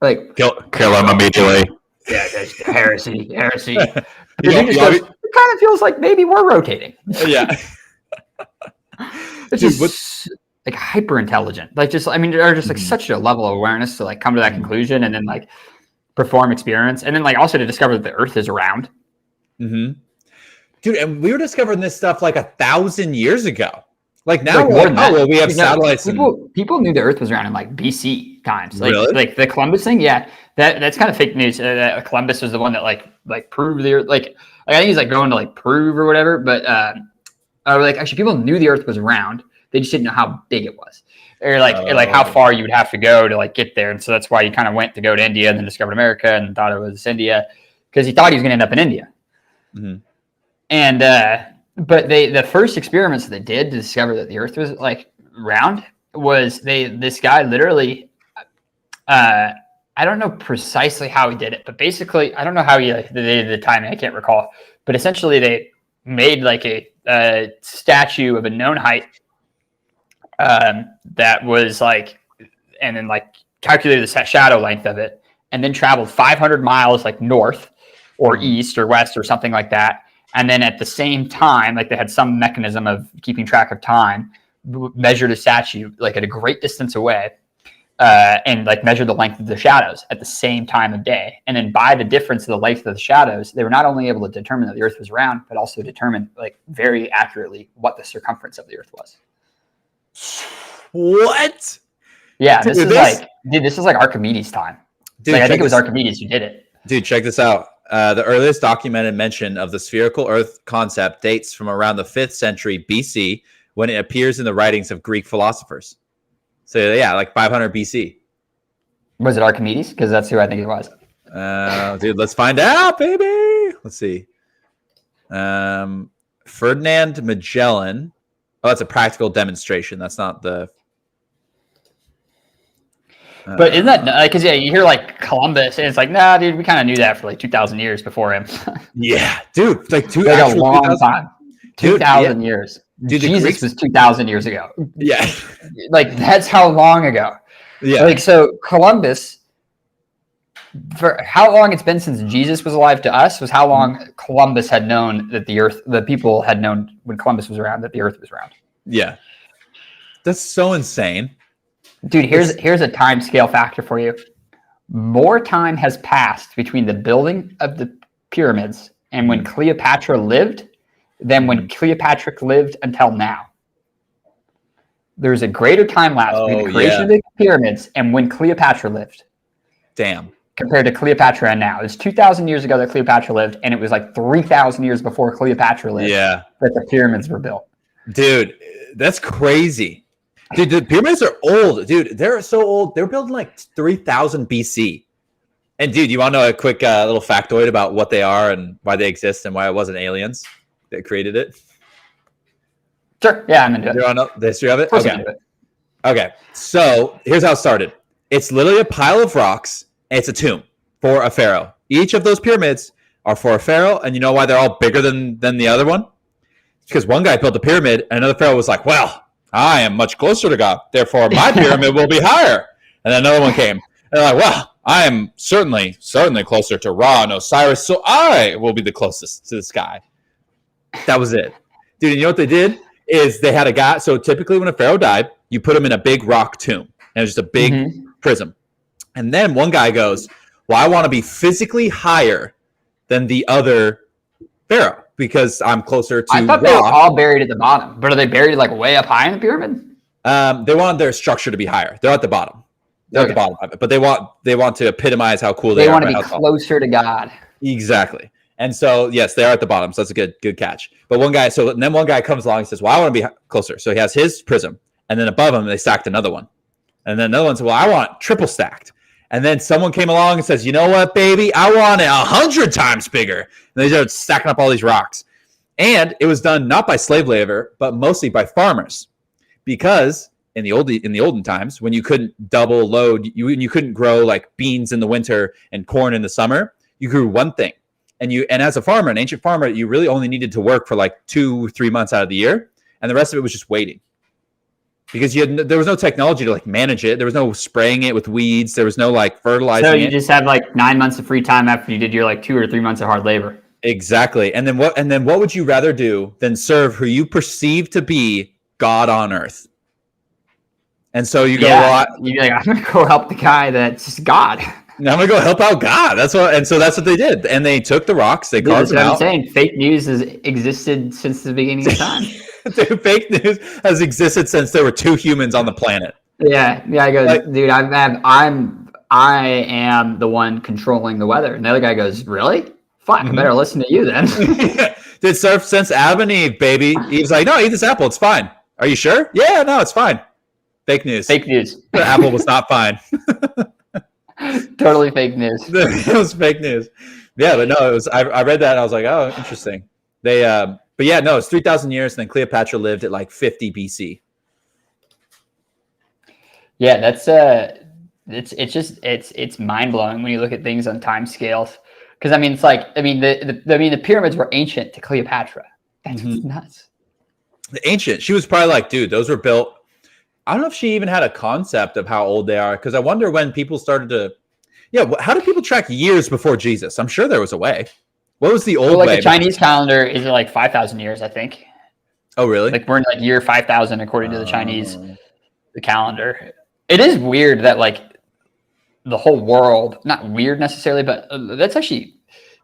Like kill him immediately. Yeah, that's heresy. It kind of feels like maybe we're rotating. Yeah. It's just like hyper intelligent. Like just, I mean, they're just like such a level of awareness to like come to that conclusion and then like perform experiments and then like also to discover that the Earth is round. Mm-hmm. Dude, and we were discovering this stuff like 1,000 years ago. Like now, like, we have satellites. People knew the Earth was around in like BC times. Like, really? Like the Columbus thing. Yeah, that's kind of fake news. Columbus was the one that like proved the Earth. Like I think he's like going to like prove or whatever. But like actually, people knew the Earth was round. They just didn't know how big it was, or like how far you would have to go to like get there. And so that's why he kind of went to go to India and then discovered America and thought it was India because he thought he was going to end up in India. Mm-hmm. And but the first experiments that they did to discover that the Earth was like round was this guy literally I don't know precisely how he did it, but basically I don't know how he they did the timing, I can't recall, but essentially they made like a statue of a known height that was like, and then like calculated the shadow length of it, and then traveled 500 miles like north or east or west or something like that. And then at the same time, like they had some mechanism of keeping track of time, measured a statue like at a great distance away, and like measured the length of the shadows at the same time of day. And then by the difference of the length of the shadows, they were not only able to determine that the Earth was round, but also determine like very accurately what the circumference of the Earth was. What? Yeah, this is like Archimedes time. Dude, like, I think it was Archimedes who did it. Dude, check this out. The earliest documented mention of the spherical Earth concept dates from around the 5th century BC, when it appears in the writings of Greek philosophers. So yeah, like 500 BC. Was it Archimedes? Because that's who I think it was. Dude, let's find out, baby. Let's see. Ferdinand Magellan. Oh, that's a practical demonstration. That's not the. But isn't that because you hear like Columbus and it's like, nah, dude, we kind of knew that for like 2,000 years before him. Yeah, dude, like a long time. 2,000 years. Dude, Jesus was 2,000 years ago. Yeah, like that's how long ago. Yeah, like so Columbus. For how long it's been since Jesus was alive to us was how long Columbus had known that the people had known when Columbus was around that the Earth was round. Yeah, that's so insane. Dude, here's a time scale factor for you. More time has passed between the building of the pyramids and when Cleopatra lived than when Cleopatra lived until now. There's a greater time lapse between the creation of the pyramids and when Cleopatra lived. Damn. Compared to Cleopatra and now. It's 2,000 years ago that Cleopatra lived, and it was like 3,000 years before Cleopatra lived that the pyramids were built. Dude, that's crazy. Dude, the pyramids are old. Dude, they're so old. They were built in like 3,000 BC. And dude, you want to know a quick little factoid about what they are and why they exist and why it wasn't aliens that created it? Sure. Yeah, I'm into it. You want to know the history of it? Of course. Okay. So here's how it started. It's literally a pile of rocks. And it's a tomb for a pharaoh. Each of those pyramids are for a pharaoh. And you know why they're all bigger than the other one? It's because one guy built a pyramid and another pharaoh was like, well, I am much closer to God. Therefore, my pyramid will be higher. And then another one came. And they're like, well, I am certainly closer to Ra and Osiris. So I will be the closest to the sky. That was it. Dude, and you know what they did? Is they had a guy. So typically when a pharaoh died, you put him in a big rock tomb. And it was just a big prism. And then one guy goes, well, I want to be physically higher than the other pharaoh because I'm closer to I thought they were all buried at the bottom. But are they buried like way up high in the pyramid? They want their structure to be higher. They're at the bottom. They're at the bottom of it. But they want to epitomize how cool they are. They want to be closer to God. Exactly. And so, yes, they are at the bottom. So that's a good catch. But one guy comes along and says, well, I want to be closer. So he has his prism. And then above him, they stacked another one. And then another one said, well, I want triple stacked. And then someone came along and says, you know what, baby? I want it 100 times bigger. And they started stacking up all these rocks. And it was done not by slave labor, but mostly by farmers. Because in the olden times, when you couldn't double load, you couldn't grow like beans in the winter and corn in the summer, you grew one thing. And as a farmer, an ancient farmer, you really only needed to work for like 2-3 months out of the year. And the rest of it was just waiting. Because there was no technology to like manage it. There was no spraying it with weeds. There was no like fertilizing. So you just have like 9 months of free time after you did your like 2 or 3 months of hard labor. Exactly. And then what would you rather do than serve who you perceive to be God on earth? And so you go, you'd be like, I'm gonna go help the guy that's just God. I'm gonna go help out God. That's what they did. And they took the rocks, they carved them out. I'm saying fake news has existed since the beginning of time. Dude, fake news has existed since there were 2 humans on the planet. Yeah. I go, dude, I am the one controlling the weather. And the other guy goes, really? Fuck, I better listen to you then. Did surf since Adam and Eve, baby. Eve's like, no, eat this apple. It's fine. Are you sure? Yeah, no, it's fine. Fake news. Fake news. The apple was not fine. Totally fake news. It was fake news. Yeah, but no, it was. I read that and I was like, oh, interesting. But yeah, no, it's 3,000 years, and then Cleopatra lived at like 50 BC. Yeah, that's it's mind blowing when you look at things on time scales. Because the pyramids were ancient to Cleopatra. That's nuts. The ancient, she was probably like, dude, those were built. I don't know if she even had a concept of how old they are, because I wonder when people started to. Yeah, how did people track years before Jesus? I'm sure there was a way. What was the old way? The Chinese calendar is like 5,000 years, I think. Oh, really? Like we're in like year 5,000 according to the Chinese the calendar. It is weird that like the whole world, not weird necessarily, but that's actually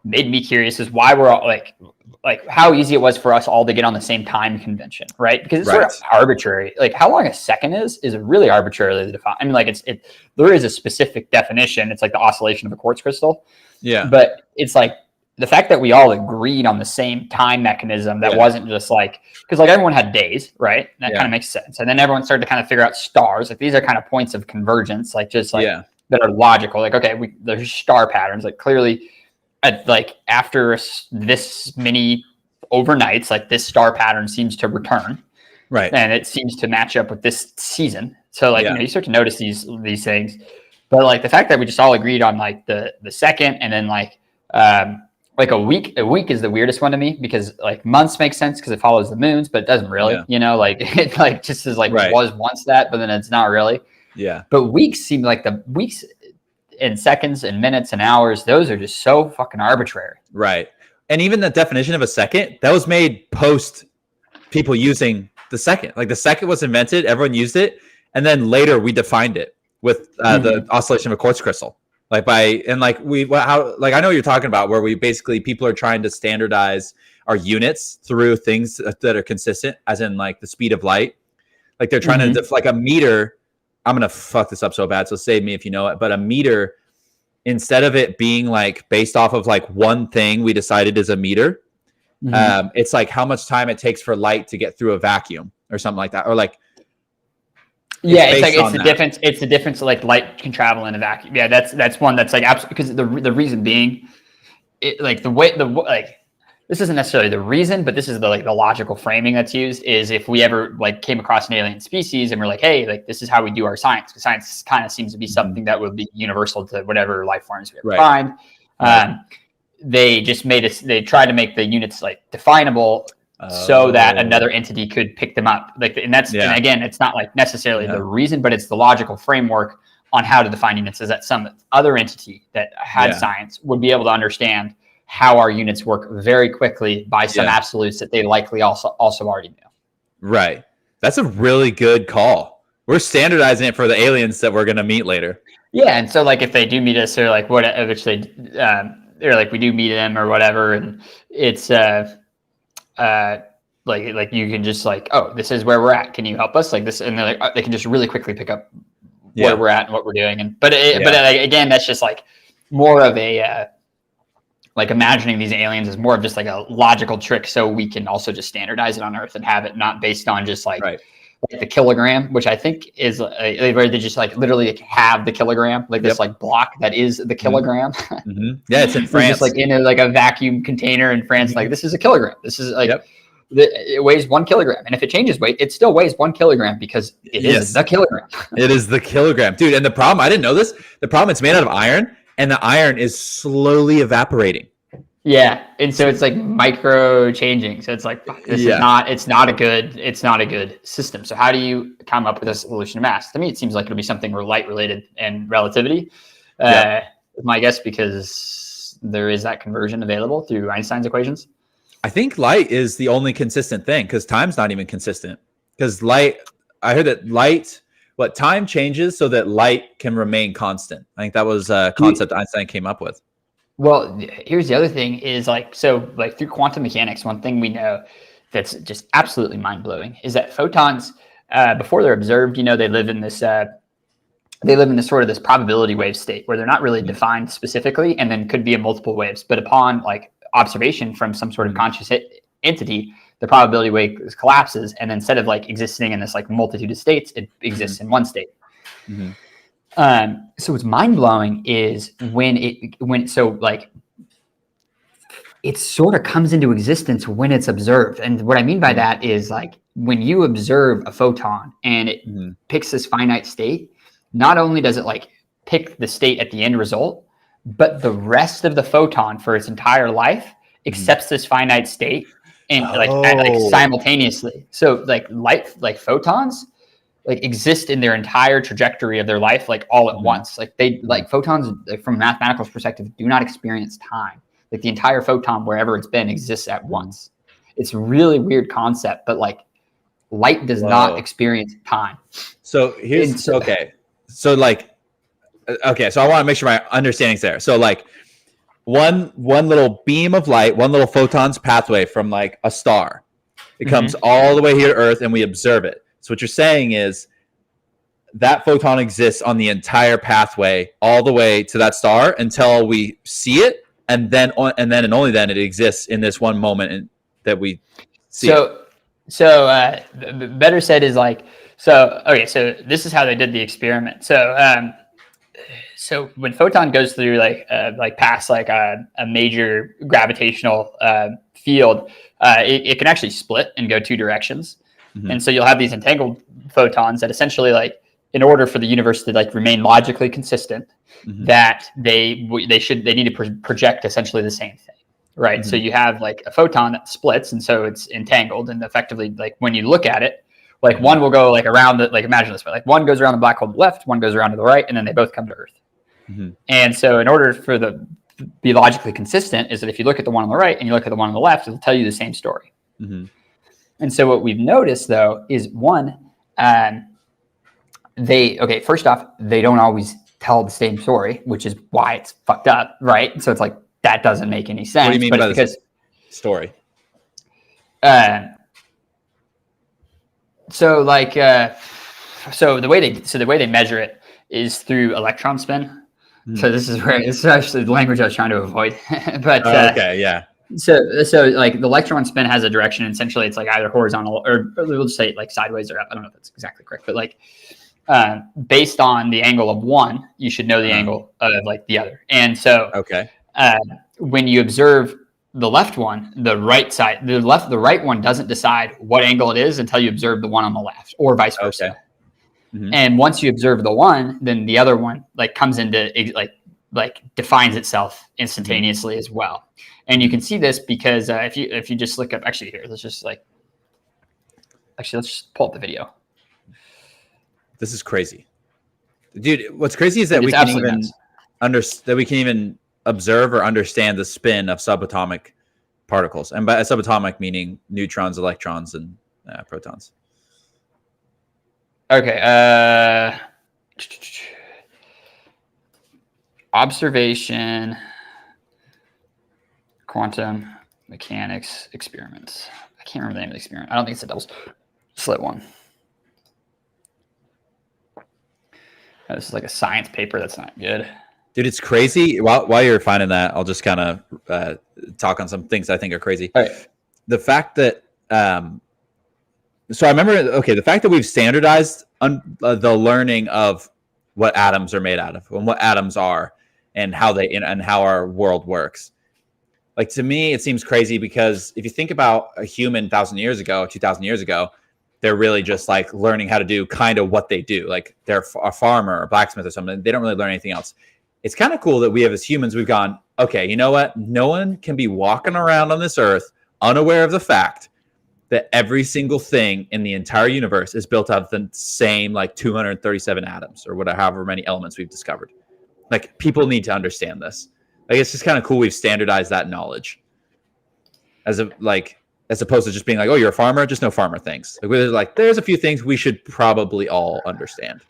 made me curious is why we're all like how easy it was for us all to get on the same time convention, right? Because it's sort of arbitrary. Like how long a second is really arbitrarily defined. I mean, like there is a specific definition. It's like the oscillation of a quartz crystal. Yeah. But it's like the fact that we all agreed on the same time mechanism that wasn't just like, because like everyone had days, right? That kind of makes sense. And then everyone started to kind of figure out stars. Like these are kind of points of convergence, like just like that are logical. Like, okay, there's star patterns. Like clearly after this many overnights, like this star pattern seems to return. Right. And it seems to match up with this season. So like, you start to notice these things, but like the fact that we just all agreed on like the second, and then like a week is the weirdest one to me, because like months make sense because it follows the moons, but it doesn't really, like it like just is like was once that, but then it's not really. Yeah. But weeks seem like the weeks and seconds and minutes and hours, those are just so fucking arbitrary. Right. And even the definition of a second, that was made post people using the second. Like the second was invented, everyone used it, and then later we defined it with the oscillation of a quartz crystal. I know what you're talking about, where people are trying to standardize our units through things that are consistent, as in like the speed of light. Like they're trying to like a meter. I'm going to fuck this up so bad, so save me if you know it. But a meter, instead of it being like based off of like one thing we decided is a meter, it's like how much time it takes for light to get through a vacuum or something like that. Or like, it's the difference. It's the difference. Like light can travel in a vacuum. Yeah, that's one that's like absolutely, because the reason being, this isn't necessarily the reason, but this is the logical framing that's used, is if we ever like came across an alien species and we're like, hey, like this is how we do our science, because science kind of seems to be something that would be universal to whatever life forms we ever find. They tried to make the units like definable so that another entity could pick them up. And again, it's not like necessarily the reason, but it's the logical framework on how to define units, is that some other entity that had science would be able to understand how our units work very quickly by some absolutes that they likely also already knew. Right. That's a really good call. We're standardizing it for the aliens that we're going to meet later. Yeah. And so like, if they do meet us, or like which they're like, we do meet them or whatever. And it's, like you can just like, oh, this is where we're at. Can you help us? Like this. And they're like, they can just really quickly pick up where we're at and what we're doing. But again, that's just like more of a, like imagining these aliens as more of just like a logical trick, so we can also just standardize it on Earth and have it not based on just like, Right. like the kilogram, which I think is where they just like literally like have the kilogram, like this like block that is the kilogram. Yeah, it's in It's France. just like in like a vacuum container in France. Like this is a kilogram. This is like it weighs 1 kilogram, and if it changes weight, it still weighs 1 kilogram because it is the kilogram. It is the kilogram, dude. And the problem, I didn't know this. The problem, it's made out of iron, and the iron is slowly evaporating. Yeah, and so it's like micro changing. So it's like this is not. It's not a good system. So how do you come up with a solution to mass? To me, it seems like it'll be something light related and relativity. My guess, because there is that conversion available through Einstein's equations. I think light is the only consistent thing, because time's not even consistent. Because light, I heard that time changes so that light can remain constant. I think that was a concept Einstein came up with. Well, here's the other thing is like through quantum mechanics, one thing we know that's just absolutely mind blowing is that photons, before they're observed, they live in this sort of this probability wave state where they're not really defined specifically, and then could be in multiple waves. But upon like observation from some sort of conscious entity, the probability wave collapses, and then instead of like existing in this like multitude of states, it exists in one state. So what's mind blowing is when it sort of comes into existence when it's observed. And what I mean by that is like when you observe a photon and it picks this finite state, not only does it like pick the state at the end result, but the rest of the photon for its entire life accepts this finite state and like simultaneously. So like like photons like exist in their entire trajectory of their life, like all at once. Like they like photons, like, from a mathematical perspective, do not experience time. Like the entire photon, wherever it's been, exists at once. It's a really weird concept, but like light does not experience time. So here's okay. So like, okay. So I want to make sure my understanding's there. So like one little beam of light, one little photon's pathway from like a star, it comes all the way here to Earth, and we observe it. So what you're saying is that photon exists on the entire pathway all the way to that star until we see it, and then only then it exists in this one moment that we see. So better said is like, so this is how they did the experiment. So when photon goes through like past like a major gravitational field, it can actually split and go 2 directions. And so you'll have these entangled photons that essentially, like, in order for the universe to like remain logically consistent, that they need to project essentially the same thing, right? So you have like a photon that splits, and so it's entangled, and effectively, like when you look at it, like one will go like around the, like imagine this way, like one goes around the black hole to the left, one goes around to the right, and then they both come to Earth. And so in order for be logically consistent, is that if you look at the one on the right and you look at the one on the left, it'll tell you the same story. And so what we've noticed though is first off, they don't always tell the same story, which is why it's fucked up, right? So it's like that doesn't make any sense. What do you mean by this story? So the way they measure it is through electron spin. So this is actually the language I was trying to avoid. But So like the electron spin has a direction. Essentially, it's like either horizontal or we'll just say like sideways or up. I don't know if that's exactly correct, but like based on the angle of one, you should know the angle of like the other. And so when you observe the left one, the right one doesn't decide what angle it is until you observe the one on the left, or vice versa. And once you observe the one, then the other one like comes into like defines itself instantaneously as well. And you can see this because if you just look up, actually here, let's just pull up the video. This is crazy, dude. What's crazy is that we can even observe or understand the spin of subatomic particles, and by subatomic meaning neutrons, electrons, and protons. Okay. Observation, quantum mechanics experiments. I can't remember the name of the experiment. I don't think it's a double slit one. This is like a science paper. That's not good. Dude, it's crazy. While you're finding that, I'll just kind of talk on some things I think are crazy. All right. The fact that, so I remember, okay, the fact that we've standardized the learning of what atoms are made out of and what atoms are and how and how our world works. Like, to me, it seems crazy because if you think about a human 1,000 years ago, 2,000 years ago, they're really just like learning how to do kind of what they do. Like they're a farmer or blacksmith or something. They don't really learn anything else. It's kind of cool that we have, as humans, we've gone, okay, you know what? No one can be walking around on this earth unaware of the fact that every single thing in the entire universe is built out of the same like 237 atoms or whatever, however many elements we've discovered. Like, people need to understand this. Like, it's just kind of cool we've standardized that knowledge as opposed to just being like, oh, you're a farmer, just know farmer things. Like, there's a few things we should probably all understand.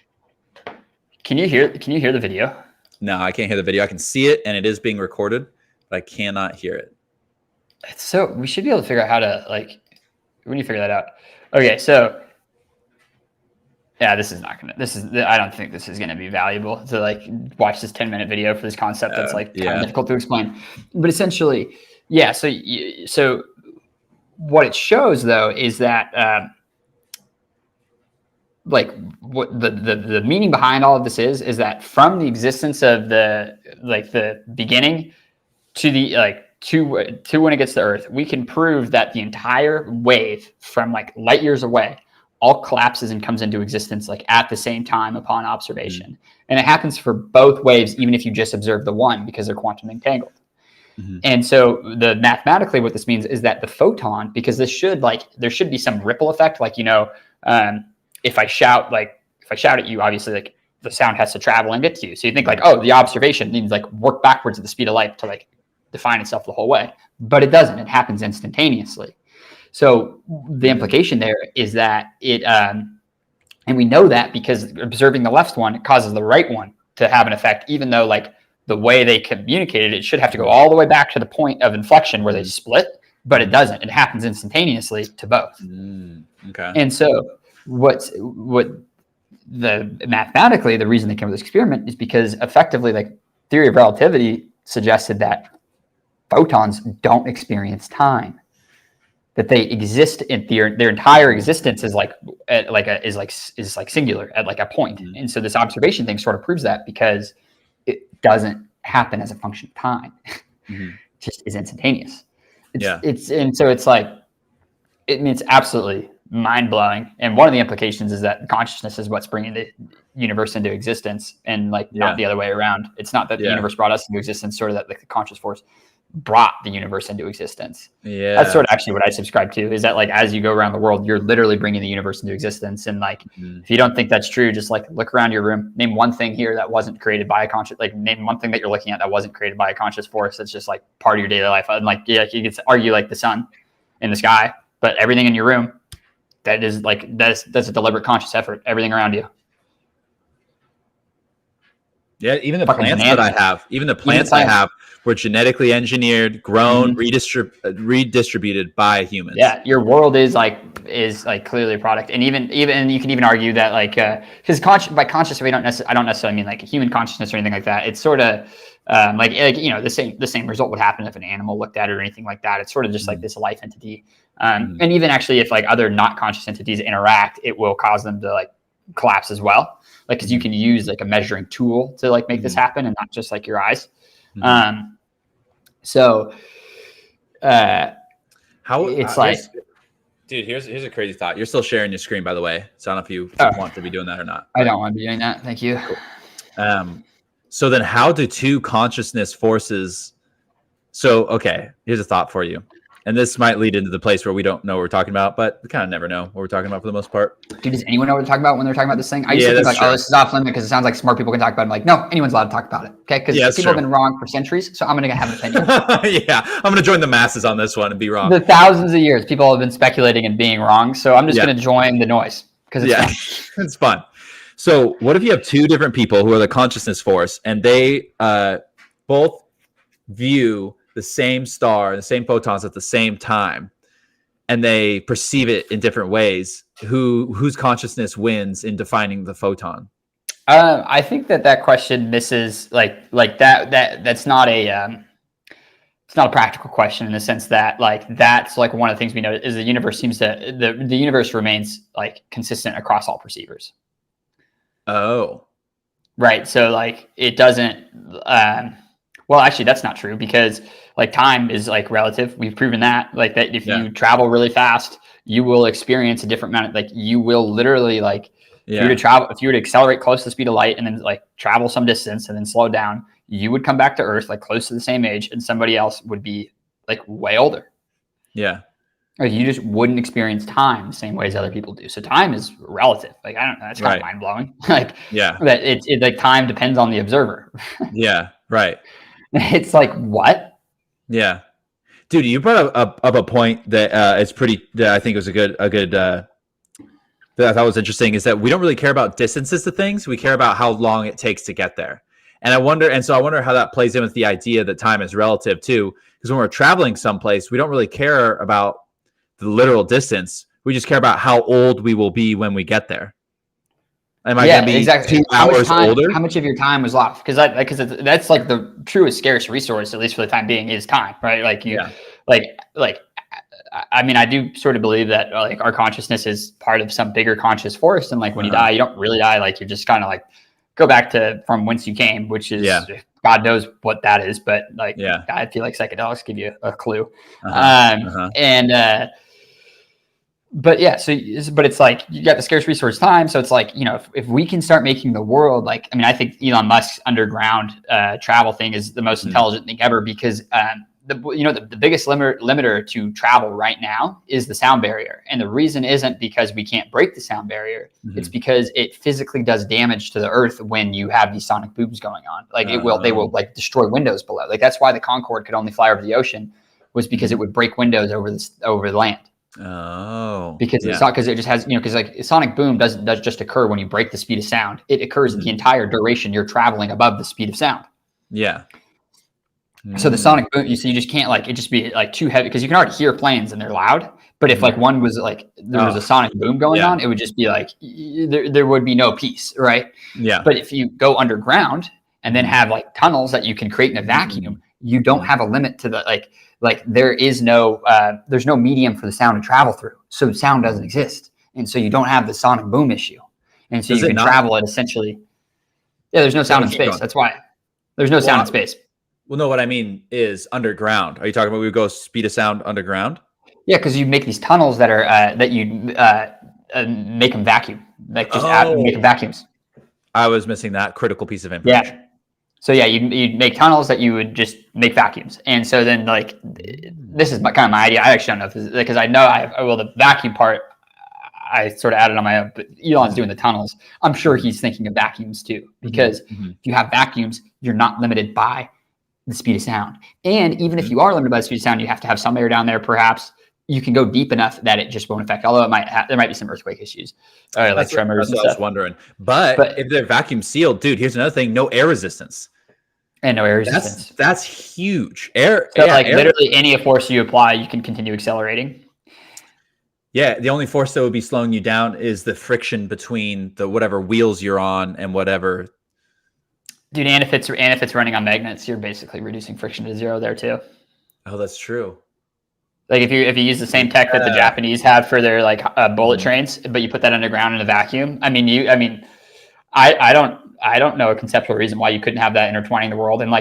Can you hear the video? No, I can't hear the video. I can see it and it is being recorded, but I cannot hear it. So we should be able to figure out how to, like, when you figure that out. Okay, so yeah, I don't think this is gonna be valuable to like watch this 10-minute video for this concept that's like kind of difficult to explain. But essentially, yeah. So what it shows though is that like what the meaning behind all of this is that from the existence of the beginning to the to when it gets to Earth, we can prove that the entire wave from like light years away all collapses and comes into existence like at the same time upon observation. Mm-hmm. And it happens for both waves, even if you just observe the one, because they're quantum entangled. Mm-hmm. And so mathematically what this means is that the photon, because there should be some ripple effect, like, if I shout at you, obviously like the sound has to travel and get to you. So you think like, oh, the observation needs like work backwards at the speed of light to like define itself the whole way, but it doesn't. It happens instantaneously. So the implication there is that it, and we know that because observing the left one causes the right one to have an effect, even though like the way they communicated, it should have to go all the way back to the point of inflection where they split, but it doesn't. It happens instantaneously to both. Okay. And so mathematically, the reason they came with this experiment is because effectively, like, theory of relativity suggested that photons don't experience time, that they exist in their entire existence is singular at like a point. Mm-hmm. And so this observation thing sort of proves that, because it doesn't happen as a function of time. Mm-hmm. It just is instantaneous. It's absolutely mind-blowing. And one of the implications is that consciousness is what's bringing the universe into existence, and like not the other way around. It's not that the universe brought us into existence, sort of that like the conscious force brought the universe into existence. Yeah, that's sort of actually what I subscribe to, is that like as you go around the world, you're literally bringing the universe into existence. And like if you don't think that's true, just like look around your room, name one thing here that wasn't created by a conscious, like name one thing that you're looking at that wasn't created by a conscious force. That's just like part of your daily life. And like, yeah, you could argue like the sun in the sky, but everything in your room, that's a deliberate conscious effort, everything around you. Yeah, even the plants that I have, were genetically engineered, grown, redistributed by humans. Yeah, your world is clearly a product, and even you can even argue that like because by conscious I don't necessarily mean like human consciousness or anything like that. It's sort of the same result would happen if an animal looked at it or anything like that. It's sort of just like this life entity, and even actually if like other not conscious entities interact, it will cause them to like collapse as well. Like, because you can use like a measuring tool to like make this happen, and not just like your eyes. Dude, here's a crazy thought. You're still sharing your screen, by the way. So I don't know if you want to be doing that or not. I don't want to be doing that. Thank you. Cool. So then how do two consciousness forces? So, okay, here's a thought for you. And this might lead into the place where we don't know what we're talking about, but we kind of never know what we're talking about for the most part. Dude, does anyone know what they're talking about when they're talking about this thing? I used to think like, oh, this is off limit because it sounds like smart people can talk about it. I'm like, no, anyone's allowed to talk about it. Okay, because people have been wrong for centuries, so I'm going to have an opinion. Yeah, I'm going to join the masses on this one and be wrong. The thousands of years people have been speculating and being wrong, so I'm just going to join the noise because it's fun. It's fun. So what if you have two different people who are the consciousness force, and they both view the same star, the same photons at the same time, and they perceive it in different ways? Whose consciousness wins in defining the photon? I think that question misses like that's not a it's not a practical question in the sense that like that's like one of the things we know is the universe seems to the universe remains like consistent across all perceivers. Oh, Right. So like it doesn't well actually that's not true because like time is like relative. We've proven that. Like that if you travel really fast, you will experience a different amount of like you will literally like if you were to accelerate close to the speed of light and then like travel some distance and then slow down, you would come back to Earth like close to the same age and somebody else would be like way older. Yeah. Like you just wouldn't experience time the same way as other people do. So time is relative. Like I don't know, that's kind of mind blowing. Like that it's like time depends on the observer. Yeah. Right. It's like what? Yeah. Dude, you brought up a point that it's pretty. That I think was a good. That I thought was interesting is that we don't really care about distances to things. We care about how long it takes to get there. And I wonder how that plays in with the idea that time is relative too. Because when we're traveling someplace, we don't really care about the literal distance. We just care about how old we will be when we get there. Am I going to be 2 hours older? How much of your time was lost? Because that's like the truest scarce resource, at least for the time being, is time, right? Like I mean, I do sort of believe that like our consciousness is part of some bigger conscious force, and like when you die, you don't really die. Like you're just kind of like go back to from whence you came, which is God knows what that is, but like I feel like psychedelics give you a clue. But it's like you got the scarce resource time, so it's like if we can start making the world like I mean, I think Elon Musk's underground travel thing is the most intelligent thing ever because the biggest limiter to travel right now is the sound barrier. And the reason isn't because we can't break the sound barrier. It's because it physically does damage to the earth when you have these sonic booms going on. Like they will like destroy windows below. Like that's why the Concorde could only fly over the ocean was because it would break windows over the land. Oh, because it's not because it just has because like a sonic boom doesn't just occur when you break the speed of sound. It occurs the entire duration you're traveling above the speed of sound. Yeah. So the sonic boom, you just can't like it just be like too heavy because you can already hear planes and they're loud. But if like one was like there was a sonic boom going on, it would just be like there would be no peace, right? Yeah. But if you go underground and then have like tunnels that you can create in a vacuum, you don't have a limit to the like there is no there's no medium for the sound to travel through, so sound doesn't exist, and so you don't have the sonic boom issue, and so you can travel at essentially. Yeah, there's no sound in space. That's why there's no sound in space. Well, no, what I mean is underground. Are you talking about we would go speed of sound underground? Yeah, because you make these tunnels that are that you make them vacuum, like just make them vacuums. I was missing that critical piece of information. Yeah. So yeah, you'd make tunnels that you would just make vacuums, and so then like this is kind of my idea. I actually don't know if this is, because I know the vacuum part I sort of added on my own, but Elon's doing the tunnels. I'm sure he's thinking of vacuums too, because if you have vacuums, you're not limited by the speed of sound. And even if you are limited by the speed of sound, you have to have some air down there. Perhaps you can go deep enough that it just won't affect. Although there might be some earthquake issues, like tremors. That's what I was wondering. But if they're vacuum sealed, dude, here's another thing: no air resistance. And no air resistance. That's huge. Air. So literally any force you apply, you can continue accelerating. Yeah, the only force that would be slowing you down is the friction between the whatever wheels you're on and whatever. Dude, and if it's running on magnets, you're basically reducing friction to zero there too. Oh, that's true. Like if you use the same tech that the Japanese have for their like bullet trains, but you put that underground in a vacuum. I don't know a conceptual reason why you couldn't have that intertwining the world. And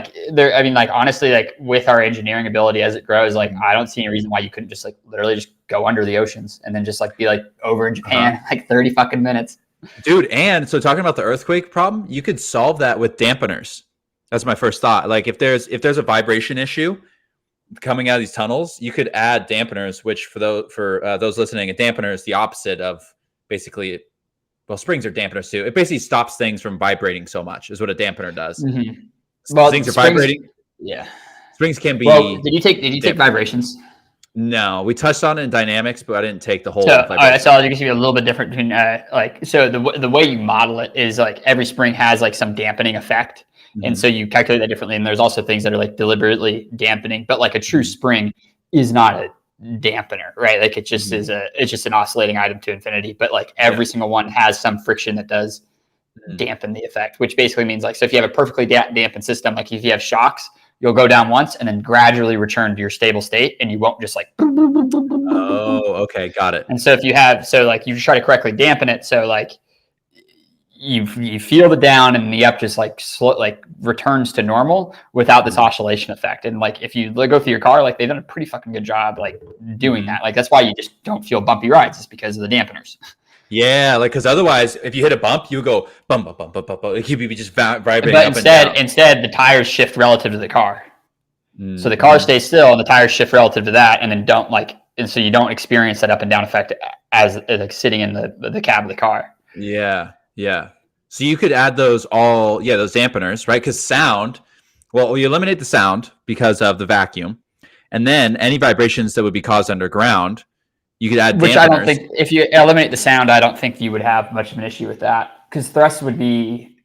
honestly, like with our engineering ability as it grows, like I don't see any reason why you couldn't just like literally just go under the oceans and then just like be like over in Japan like 30 fucking minutes. Dude, and so talking about the earthquake problem, you could solve that with dampeners. That's my first thought. Like if there's a vibration issue coming out of these tunnels, you could add dampeners, which for those listening, a dampener is the opposite of basically, well, springs are dampeners too. It basically stops things from vibrating so much is what a dampener does. Well, things are vibrating. Yeah. Springs can be. Well, did you take vibrations? No, we touched on it in dynamics, but I didn't take the whole. So I'll just give you a little bit different between the way you model it is like every spring has like some dampening effect, and so you calculate that differently. And there's also things that are like deliberately dampening, but like a true spring is not a dampener, right? Like it just is it's just an oscillating item to infinity. But like every single one has some friction that does dampen the effect, which basically means like, so if you have a perfectly dampened system, like if you have shocks, you'll go down once and then gradually return to your stable state, and you won't just like. Oh, okay, got it. And so if you have, so like you try to correctly dampen it, so like you feel the down and the up just like like returns to normal without this oscillation effect. And like if you go through your car, like they've done a pretty fucking good job like doing that. Like that's why you just don't feel bumpy rides, is because of the dampeners. Yeah, like because otherwise, if you hit a bump, you go bump, bump, bump, bump, bump. Like you'd be just vibrating. But up and down. instead the tires shift relative to the car. So the car stays still and the tires shift relative to that, and then and so you don't experience that up and down effect as like sitting in the cab of the car. Yeah. Yeah. So you could add those those dampeners, right? Because sound, well, you eliminate the sound because of the vacuum. And then any vibrations that would be caused underground, you could add dampeners. Which I don't think, if you eliminate the sound, I don't think you would have much of an issue with that. Because thrust would be,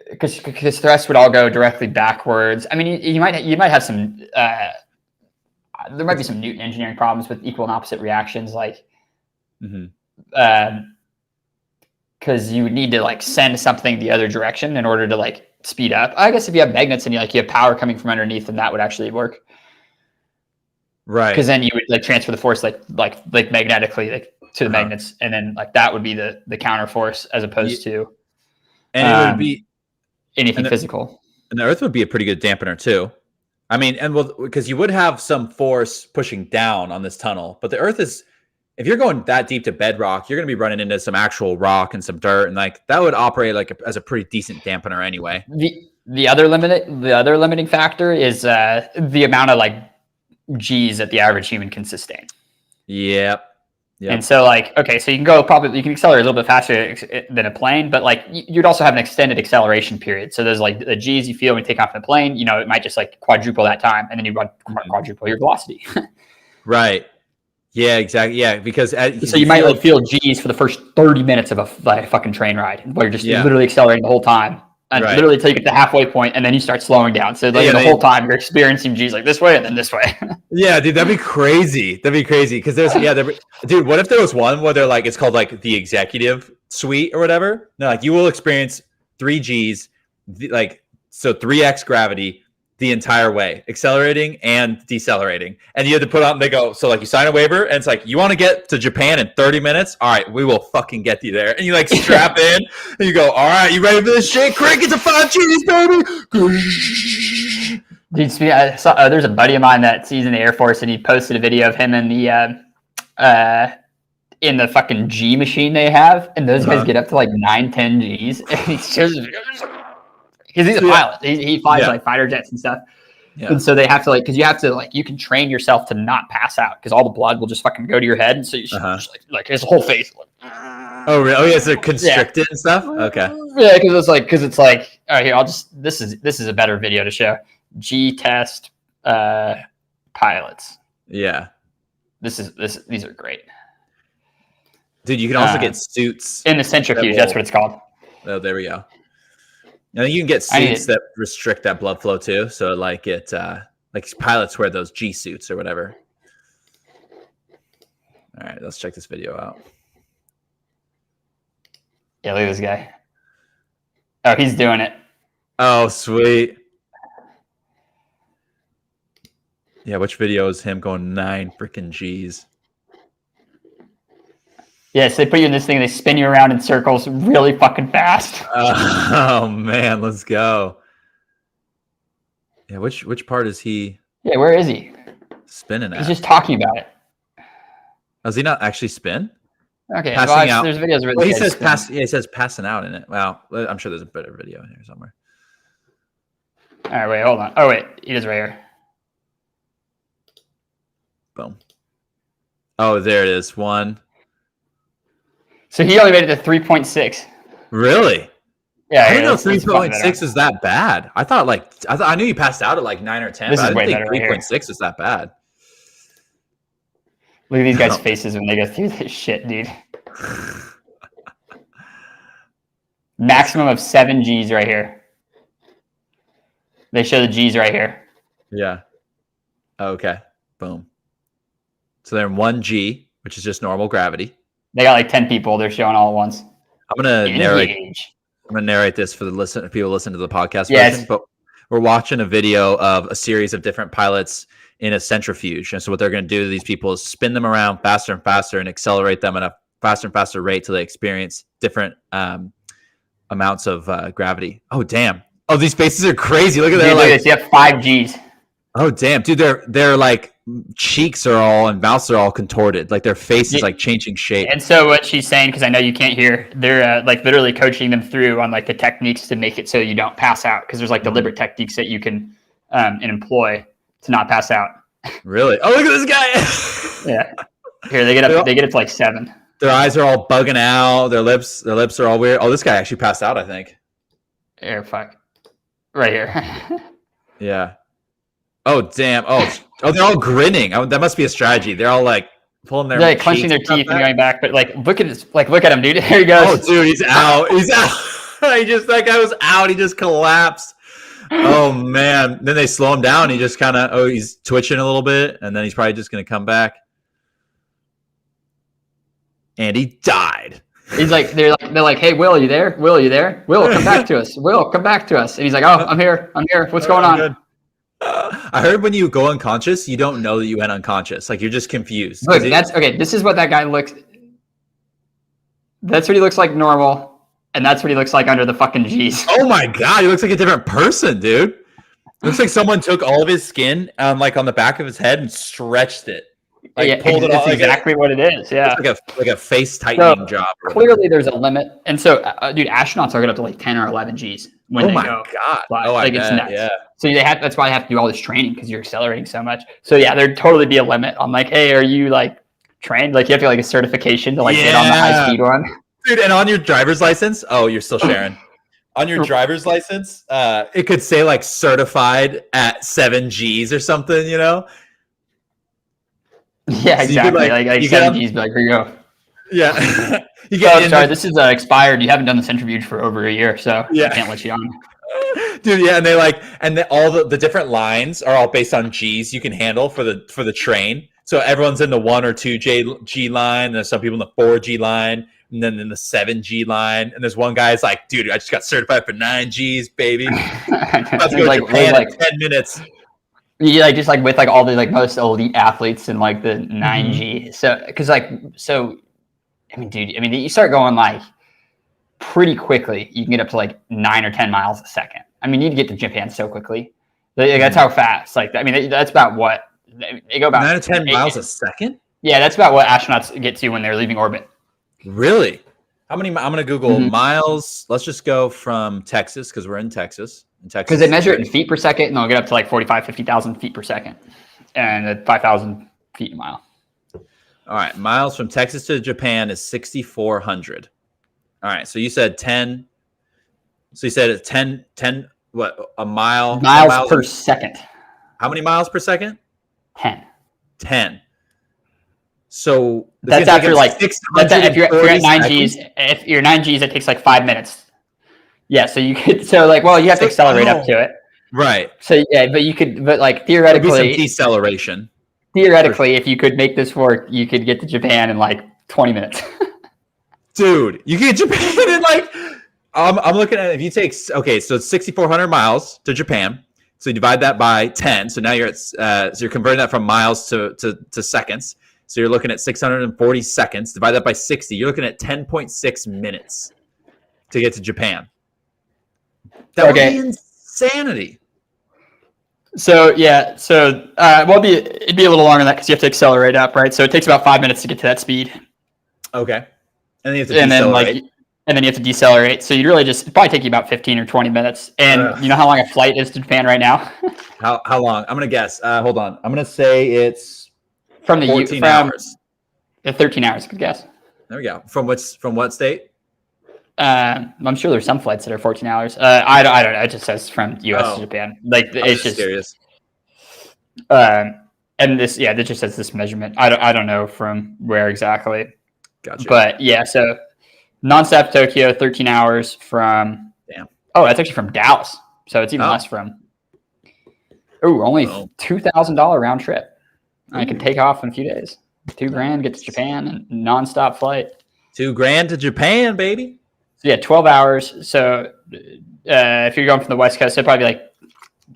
because thrust would all go directly backwards. I mean, you might have some, there might be some Newton engineering problems with equal and opposite reactions, like, because you would need to like send something the other direction in order to like speed up. I guess if you have magnets and you have power coming from underneath, then that would actually work. Right. Because then you would like transfer the force like magnetically like to the magnets, and then like that would be the counter force as opposed to and it would be anything physical. And the Earth would be a pretty good dampener too. I mean, and because you would have some force pushing down on this tunnel, but the Earth is, if you're going that deep to bedrock, you're going to be running into some actual rock and some dirt, and like that would operate like as a pretty decent dampener anyway. The other limiting factor is the amount of like G's that the average human can sustain. Yep. And so like, okay, so you can accelerate a little bit faster than a plane, but like you'd also have an extended acceleration period. So there's like the G's you feel when you take off in a plane, it might just like quadruple that time, and then you quadruple your velocity. Right. Yeah, exactly. Yeah, because so you might like feel G's for the first 30 minutes of a fucking train ride, where you're just literally accelerating the whole time, and literally till you get to the halfway point, and then you start slowing down. So like the whole time you're experiencing G's like this way and then this way. Yeah, dude, that'd be crazy. That'd be crazy because dude. What if there was one where they're like, it's called like the executive suite or whatever? They're like, you will experience 3 G's, like so 3x gravity the entire way, accelerating and decelerating. And you had to put on, they go, so like you sign a waiver and it's like, you want to get to Japan in 30 minutes? All right, we will fucking get you there. And you like strap in and you go, all right, you ready for this shit? Crank it to 5 G's, baby. Dude, there's a buddy of mine that's in the Air Force, and he posted a video of him in the fucking G machine they have. And those guys get up to like 9-10 G's. And he's just, because he's a pilot. He flies like fighter jets and stuff. Yeah. And so they have to because you have to you can train yourself to not pass out, because all the blood will just fucking go to your head. And so you should just like his whole face. Oh, really? Oh, yeah. So constricted and stuff? Okay. Yeah, because it's like, all right, here, this is a better video to show. G test pilots. Yeah. These are great. Dude, you can also get suits. In the centrifuge, that's what it's called. Oh, there we go. I think you can get suits that restrict that blood flow too. So like pilots wear those G suits or whatever. All right, let's check this video out. Yeah, look at this guy. Oh, he's doing it. Oh, sweet. Yeah, which video is him going 9 freaking G's? Yes, they put you in this thing, they spin you around in circles really fucking fast. Oh man, let's go. Yeah, which part is he? Yeah, where is he? Spinning at? He's just talking about it. Does he not actually spin? Okay, passing out. There's videos where he says he says passing out in it. Well, I'm sure there's a better video in here somewhere. All right, wait, hold on. Oh wait, he is right here. Boom. Oh, there it is. 1. So he only made it to 3.6. Really? Yeah. I didn't know 3.6 is that bad. I knew you passed out at like 9 or 10. This but is I didn't way think better 3.6 is that bad. Look at these guys' faces when they go through this shit, dude. Maximum of 7 G's right here. They show the G's right here. Yeah. Okay. Boom. So they're in 1 G, which is just normal gravity. They got like 10 people they're showing all at once. I'm gonna narrate. Engage. I'm gonna narrate this for the people listen to the podcast Yes. version. But we're watching a video of a series of different pilots in a centrifuge, and so what they're gonna do to these people is spin them around faster and faster and accelerate them at a faster and faster rate till they experience different amounts of gravity. Oh damn! Oh, these faces are crazy. Look at that! Dude, look Like, at this. You have 5 Gs. oh damn, dude, their like cheeks are all and mouths are all contorted. Like their face is like changing shape. And so what she's saying, because I know you can't hear, they're like literally coaching them through on like the techniques to make it so you don't pass out. Because there's like deliberate techniques that you can employ to not pass out. Really? Oh, look at this guy! Yeah. Here they get up. They get up to like 7. Their eyes are all bugging out. Their lips are all weird. Oh, this guy actually passed out, I think. Here, fuck. Right here. Yeah. Oh damn! Oh, they're all grinning. Oh, that must be a strategy. They're all like pulling their, They're like clenching their cheeks teeth and back. going back. But like, look at this. Like, look at him, dude. Here he goes. Oh, dude, he's out. He's out. That guy was out. He just collapsed. Oh man! Then they slow him down. He just kind of he's twitching a little bit, and then he's probably just gonna come back. And he died. He's like, they're like, hey, Will, are you there? Will, are you there? Will, come back to us. Will, come back to us. And he's like, oh, I'm here. What's going on? Good. I heard when you go unconscious, you don't know that you went unconscious. Like you're just confused. Look, that's okay. This is what that guy looks. That's what he looks like normal, and that's what he looks like under the fucking G's. Oh my god, he looks like a different person, dude. Looks like someone took all of his skin, like on the back of his head, and stretched it. Like yeah, pulled it that's off. exactly what it is. Yeah, like a face tightening job. Clearly, there's a limit, and so, dude, astronauts are going up to like 10 or 11 Gs when they go. God! Fly. Oh, like I it's bet. nuts. Yeah. So they have. That's why they have to do all this training because you're accelerating so much. So yeah, there'd totally be a limit on like, hey, are you like trained? Like you have to like a certification to like get on the high speed one. Dude, and on your driver's license, oh, you're still sharing. On your driver's license, it could say like certified at 7 Gs or something, you know? Yeah, So exactly. Like 7 Gs, but like, here you go. Yeah. You Oh, sorry, this is expired. You haven't done the centrifuge for over a year, so I can't let you on. Dude, yeah, and they like, and all the different lines are all based on Gs you can handle for the train. So everyone's in the 1 or 2 G line. And there's some people in the 4 G line, and then in the 7 G line. And there's one guy's like, dude, I just got certified for 9 Gs, baby. Let's go to Japan in 10 minutes. Yeah, like just like with like all the like most elite athletes in like the 9G. So because I mean, dude, you start going like pretty quickly. You can get up to like 9 or 10 miles a second. I mean, you need to get to Japan so quickly. Like, that's how fast. Like, I mean, that's about what they go about 9 or 10 miles a second. Yeah, that's about what astronauts get to when they're leaving orbit. Really? How many? I'm gonna Google miles. Let's just go from Texas because we're in Texas. Because they measure it in feet per second, and they'll get up to like 50,000 feet per second, and at 5,000 feet a mile. All right, miles from Texas to Japan is 6,400. All right, so you said 10. So you said 10. What a mile? Miles per second. How many miles per second? 10. 10. So that's after like if you're at 9 seconds. Gs. If you're 9 Gs, it takes like 5 minutes. Yeah, so you could you have to accelerate up to it. Right. So yeah, but like theoretically, some deceleration. Theoretically, if you could make this work, you could get to Japan in like 20 minutes. Dude, you can get Japan in like I'm looking at if you take so it's 6,400 miles to Japan. So you divide that by 10. So now you're at so you're converting that from miles to seconds. So you're looking at 640 seconds. Divide that by 60. You're looking at 10.6 minutes to get to Japan. That would be insanity. So yeah, it'd be a little longer than that because you have to accelerate up, right? So it takes about 5 minutes to get to that speed. Okay, and then you have to decelerate. And then you have to decelerate. So you'd really it'd probably take you about 15 or 20 minutes. And you know how long a flight is to Japan right now? How long? I'm gonna guess. Hold on. I'm gonna say it's from 14 hours. 13 hours. Good guess. There we go. From what state? I'm sure there's some flights that are 14 hours. I don't know. It just says from U.S. to Japan. Like it's just serious. And this, it just says this measurement. I don't know from where exactly. Gotcha. But yeah, so nonstop Tokyo, 13 hours from. Damn. Oh, that's actually from Dallas. So it's even less from. Oh, only $2,000 round trip. I can take off in a few days. $2,000, get to Japan, and nonstop flight. $2,000 to Japan, baby. So yeah, 12 hours. So if you're going from the West Coast, it'd probably be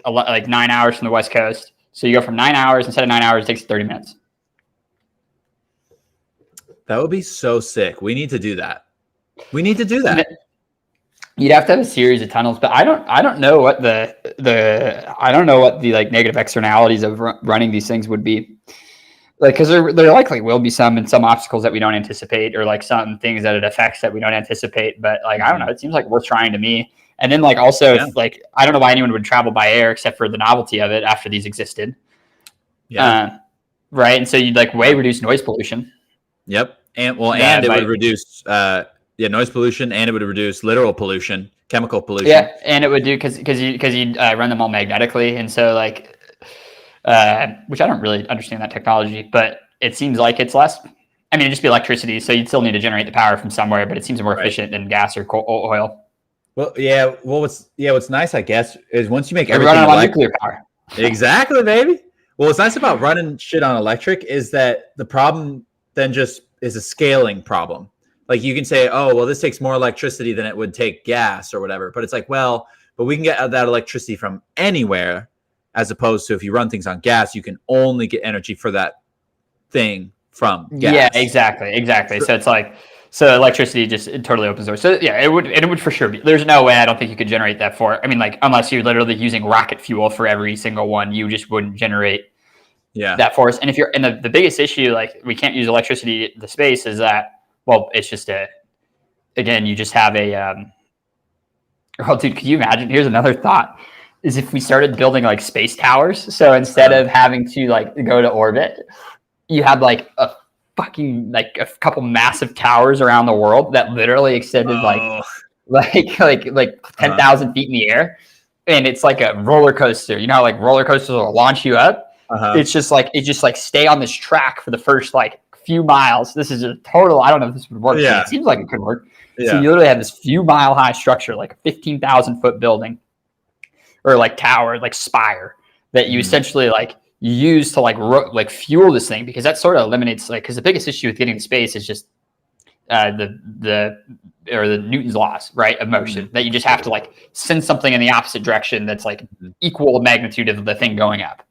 like 9 hours from the West Coast. So you go from 9 hours instead of 9 hours, it takes 30 minutes. That would be so sick. We need to do that. We need to do that. You'd have to have a series of tunnels, but I don't know what the like negative externalities of running these things would be. Like, because there likely will be some obstacles that we don't anticipate, or like some things that it affects that we don't anticipate. But like, I don't know, it seems like worth trying to me. And then like also, like, I don't know why anyone would travel by air except for the novelty of it after these existed. Yeah. Right. And so you'd like way reduce noise pollution. Yep. And it would reduce noise pollution, and it would reduce literal pollution, chemical pollution. Yeah, and it would do because you run them all magnetically, and so like, which I don't really understand that technology, but it seems like it's less. I mean, it'd just be electricity, so you'd still need to generate the power from somewhere, but it seems more efficient than gas or oil. Well, yeah. Well, what's nice, I guess, is once you make everything running on nuclear power. Exactly, baby. Well, what's nice about running shit on electric is that the problem then just is a scaling problem. Like, you can say, oh, well, this takes more electricity than it would take gas or whatever. But it's like, well, but we can get that electricity from anywhere, as opposed to if you run things on gas, you can only get energy for that thing from gas. Yeah, exactly. So it's like, so electricity just totally opens doors. So yeah, it would for sure be. There's no way I don't think you could generate that for. I mean, like, unless you're literally using rocket fuel for every single one, you just wouldn't generate that for us. And if you're, and the biggest issue, like, we can't use electricity in the space is that, well, it's just again, you just have well, dude, could you imagine? Here's another thought, is if we started building like space towers. So instead of having to like go to orbit, you have like a fucking, like a couple massive towers around the world that literally extended like 10,000 feet in the air. And it's like a roller coaster. You know how like roller coasters will launch you up? It's just like, stay on this track for the first like few miles. This is a total, I don't know if this would work. Yeah. It seems like it could work. Yeah. So you literally have this few mile high structure, like a 15,000 foot building or like tower, like spire, that you essentially like use to like fuel this thing, because that sort of eliminates, like, because the biggest issue with getting to space is just the Newton's laws, right, of motion, that you just have to like send something in the opposite direction that's like equal magnitude of the thing going up.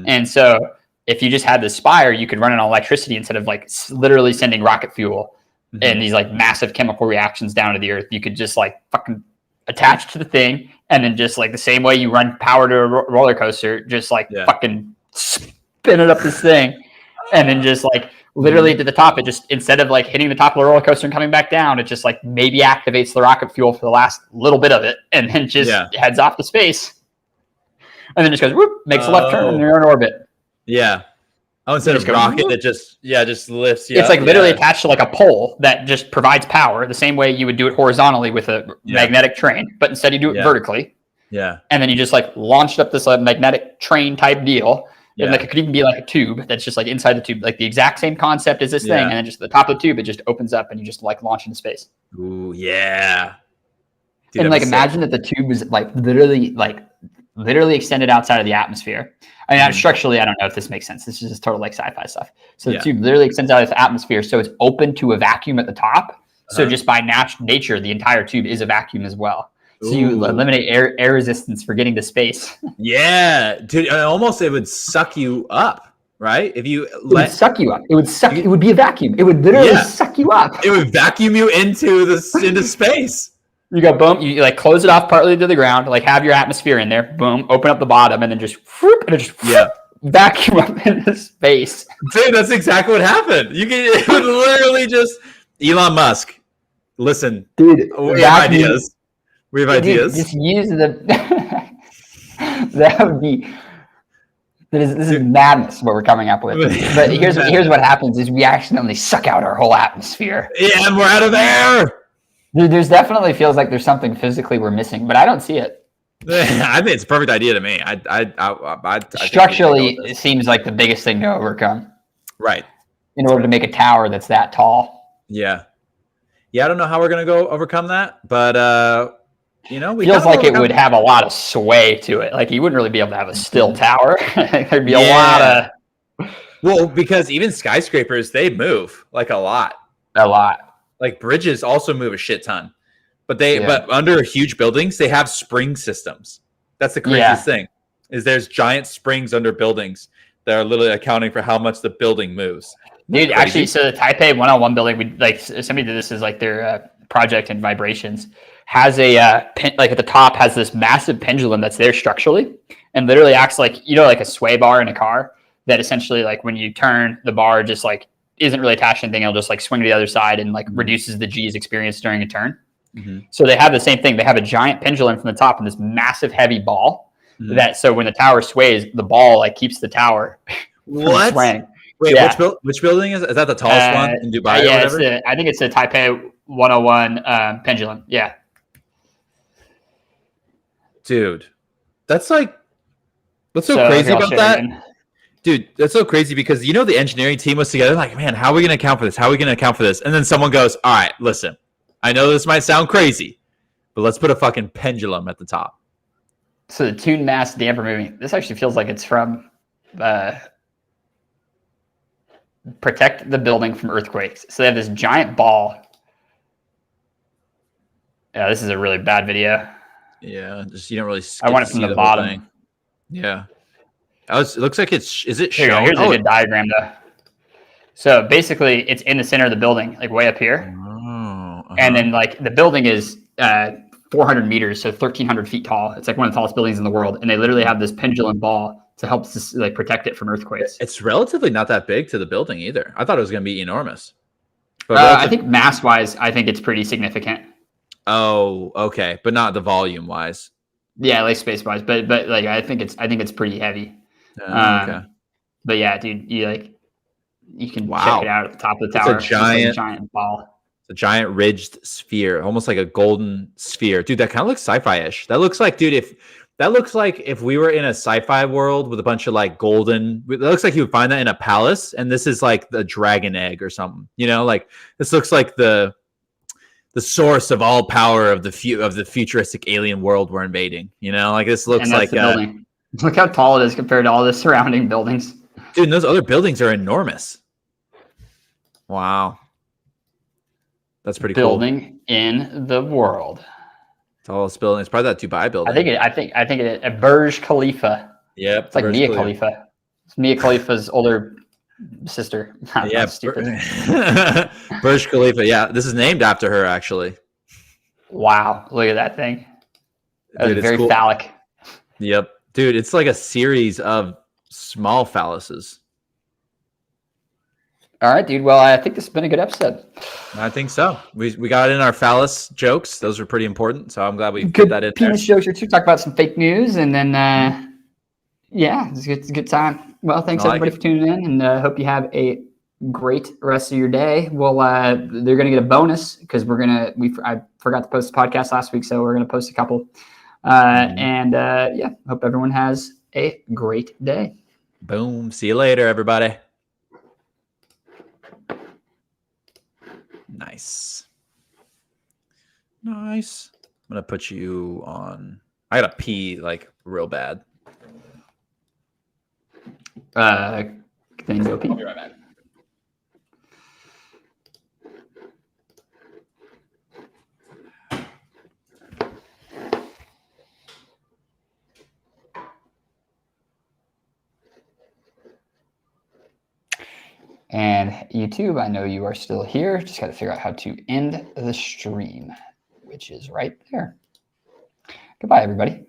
And so if you just had this spire, you could run it on electricity instead of like literally sending rocket fuel and these like massive chemical reactions down to the earth. You could just like fucking attach to the thing, and then just like the same way you run power to a roller coaster, just like fucking spin it up this thing, and then just like literally to the top, it just, instead of like hitting the top of the roller coaster and coming back down, it just like maybe activates the rocket fuel for the last little bit of it, and then just heads off to space, and then just goes whoop, makes a left turn, and you're in orbit. Yeah. Oh, instead of rocket, it just lifts you up. It's like literally attached to like a pole that just provides power the same way you would do it horizontally with a magnetic train, but instead you do it vertically. Yeah. And then you just like launched up this magnetic train type deal. And like it could even be like a tube that's just like inside the tube, like the exact same concept as this thing. And then just at the top of the tube, it just opens up and you just like launch into space. Ooh, yeah. Dude, and like imagine that the tube was like literally extended outside of the atmosphere. I mean, structurally, I don't know if this makes sense. This is just total like sci-fi stuff. So the tube literally extends out of the atmosphere, so it's open to a vacuum at the top. So just by nature, the entire tube is a vacuum as well. So you eliminate air resistance for getting to space. Yeah, dude, almost it would suck you up, right? If you it would suck you up. It would suck. It would be a vacuum. It would literally suck you up. It would vacuum you into space. You go boom. You like close it off partly to the ground, like have your atmosphere in there. Boom, open up the bottom, and then just whoop, and it just vacuum up into space. Dude, that's exactly what happened. It would literally just Elon Musk. Listen, dude, we have ideas. We have ideas. Just use the. That would be. This is madness what we're coming up with. But here's what happens: is we accidentally suck out our whole atmosphere. Yeah, and we're out of air. There's definitely feels like there's something physically we're missing, but I don't see it. I think it's a perfect idea to me. Structurally, it seems like the biggest thing to overcome. Right. In order to make a tower that's that tall. Yeah. Yeah, I don't know how we're gonna go overcome that, but we feels like it would have a lot of sway to it. Like you wouldn't really be able to have a still tower. There'd be a lot of. Well, because even skyscrapers, they move like a lot. A lot. Like bridges also move a shit ton. but Yeah. but under huge buildings they have spring systems. That's the craziest thing. Is there's giant springs under buildings that are literally accounting for how much the building moves. Dude, actually, so the Taipei 101 building, we like somebody did this as like their project in vibrations, has a like at the top has this massive pendulum that's there structurally and literally acts like, like a sway bar in a car that essentially like when you turn the bar just like isn't really attached to anything. It'll just like swing to the other side and like reduces the G's experienced during a turn. So they have the same thing. They have a giant pendulum from the top and this massive heavy ball that so when the tower sways, the ball like keeps the tower from swaying. Wait, which building is that the tallest one in Dubai? Yeah, or whatever? I think it's the Taipei 101 pendulum. Yeah. Dude, that's so crazy about that. Dude, that's so crazy because the engineering team was together like, man, how are we going to account for this? How are we going to account for this? And then someone goes, all right, listen, I know this might sound crazy, but let's put a fucking pendulum at the top. So the tune mass damper moving. This actually feels like it's from protect the building from earthquakes. So they have this giant ball. Yeah, this is a really bad video. Yeah, just you don't really. I want it from the bottom. Yeah, it looks like is it shown? Here's a good diagram though. So basically, it's in the center of the building, like way up here, and then like the building is 400 meters, so 1,300 feet tall. It's like one of the tallest buildings in the world, and they literally have this pendulum ball to help like protect it from earthquakes. It's relatively not that big to the building either. I thought it was going to be enormous. But I think mass-wise, I think it's pretty significant. Oh, okay, but not the volume-wise. Yeah, like space-wise, but like I think it's pretty heavy. Okay. But yeah, dude, you can check it out at the top of the tower. It's a giant ball. A giant ridged sphere, almost like a golden sphere. Dude, that kind of looks sci-fi-ish. That looks like, dude, if we were in a sci-fi world with a bunch of like golden, it looks like you would find that in a palace, and this is like the dragon egg or something. Like this looks like the source of all power of the futuristic alien world we're invading. Like this looks like the building. Look how tall it is compared to all the surrounding buildings. Dude, and those other buildings are enormous. Wow. That's pretty cool. Building in the world. Tallest building. It's probably that Dubai building. I think it Burj Khalifa. Yep. It's like Mia Khalifa. It's Mia Khalifa's older sister. Yeah. Burj Khalifa. Yeah. This is named after her, actually. Wow. Look at that thing. That was very cool. phallic. Yep. Dude, it's like a series of small phalluses. All right, dude. Well, I think this has been a good episode. I think so. We got in our phallus jokes. Those were pretty important. So I'm glad we put that in penis jokes or two. Talk about some fake news, and then yeah, it's a good time. Well, thanks everybody for tuning in, and hope you have a great rest of your day. Well, they're gonna get a bonus because I forgot to post a podcast last week, so we're gonna post a couple. And yeah, hope everyone has a great day. Boom. See you later, everybody. Nice. I'm gonna put you on. I gotta pee like real bad. Then go pee. I'll be right back. And YouTube, I know you are still here. Just got to figure out how to end the stream, which is right there. Goodbye, everybody.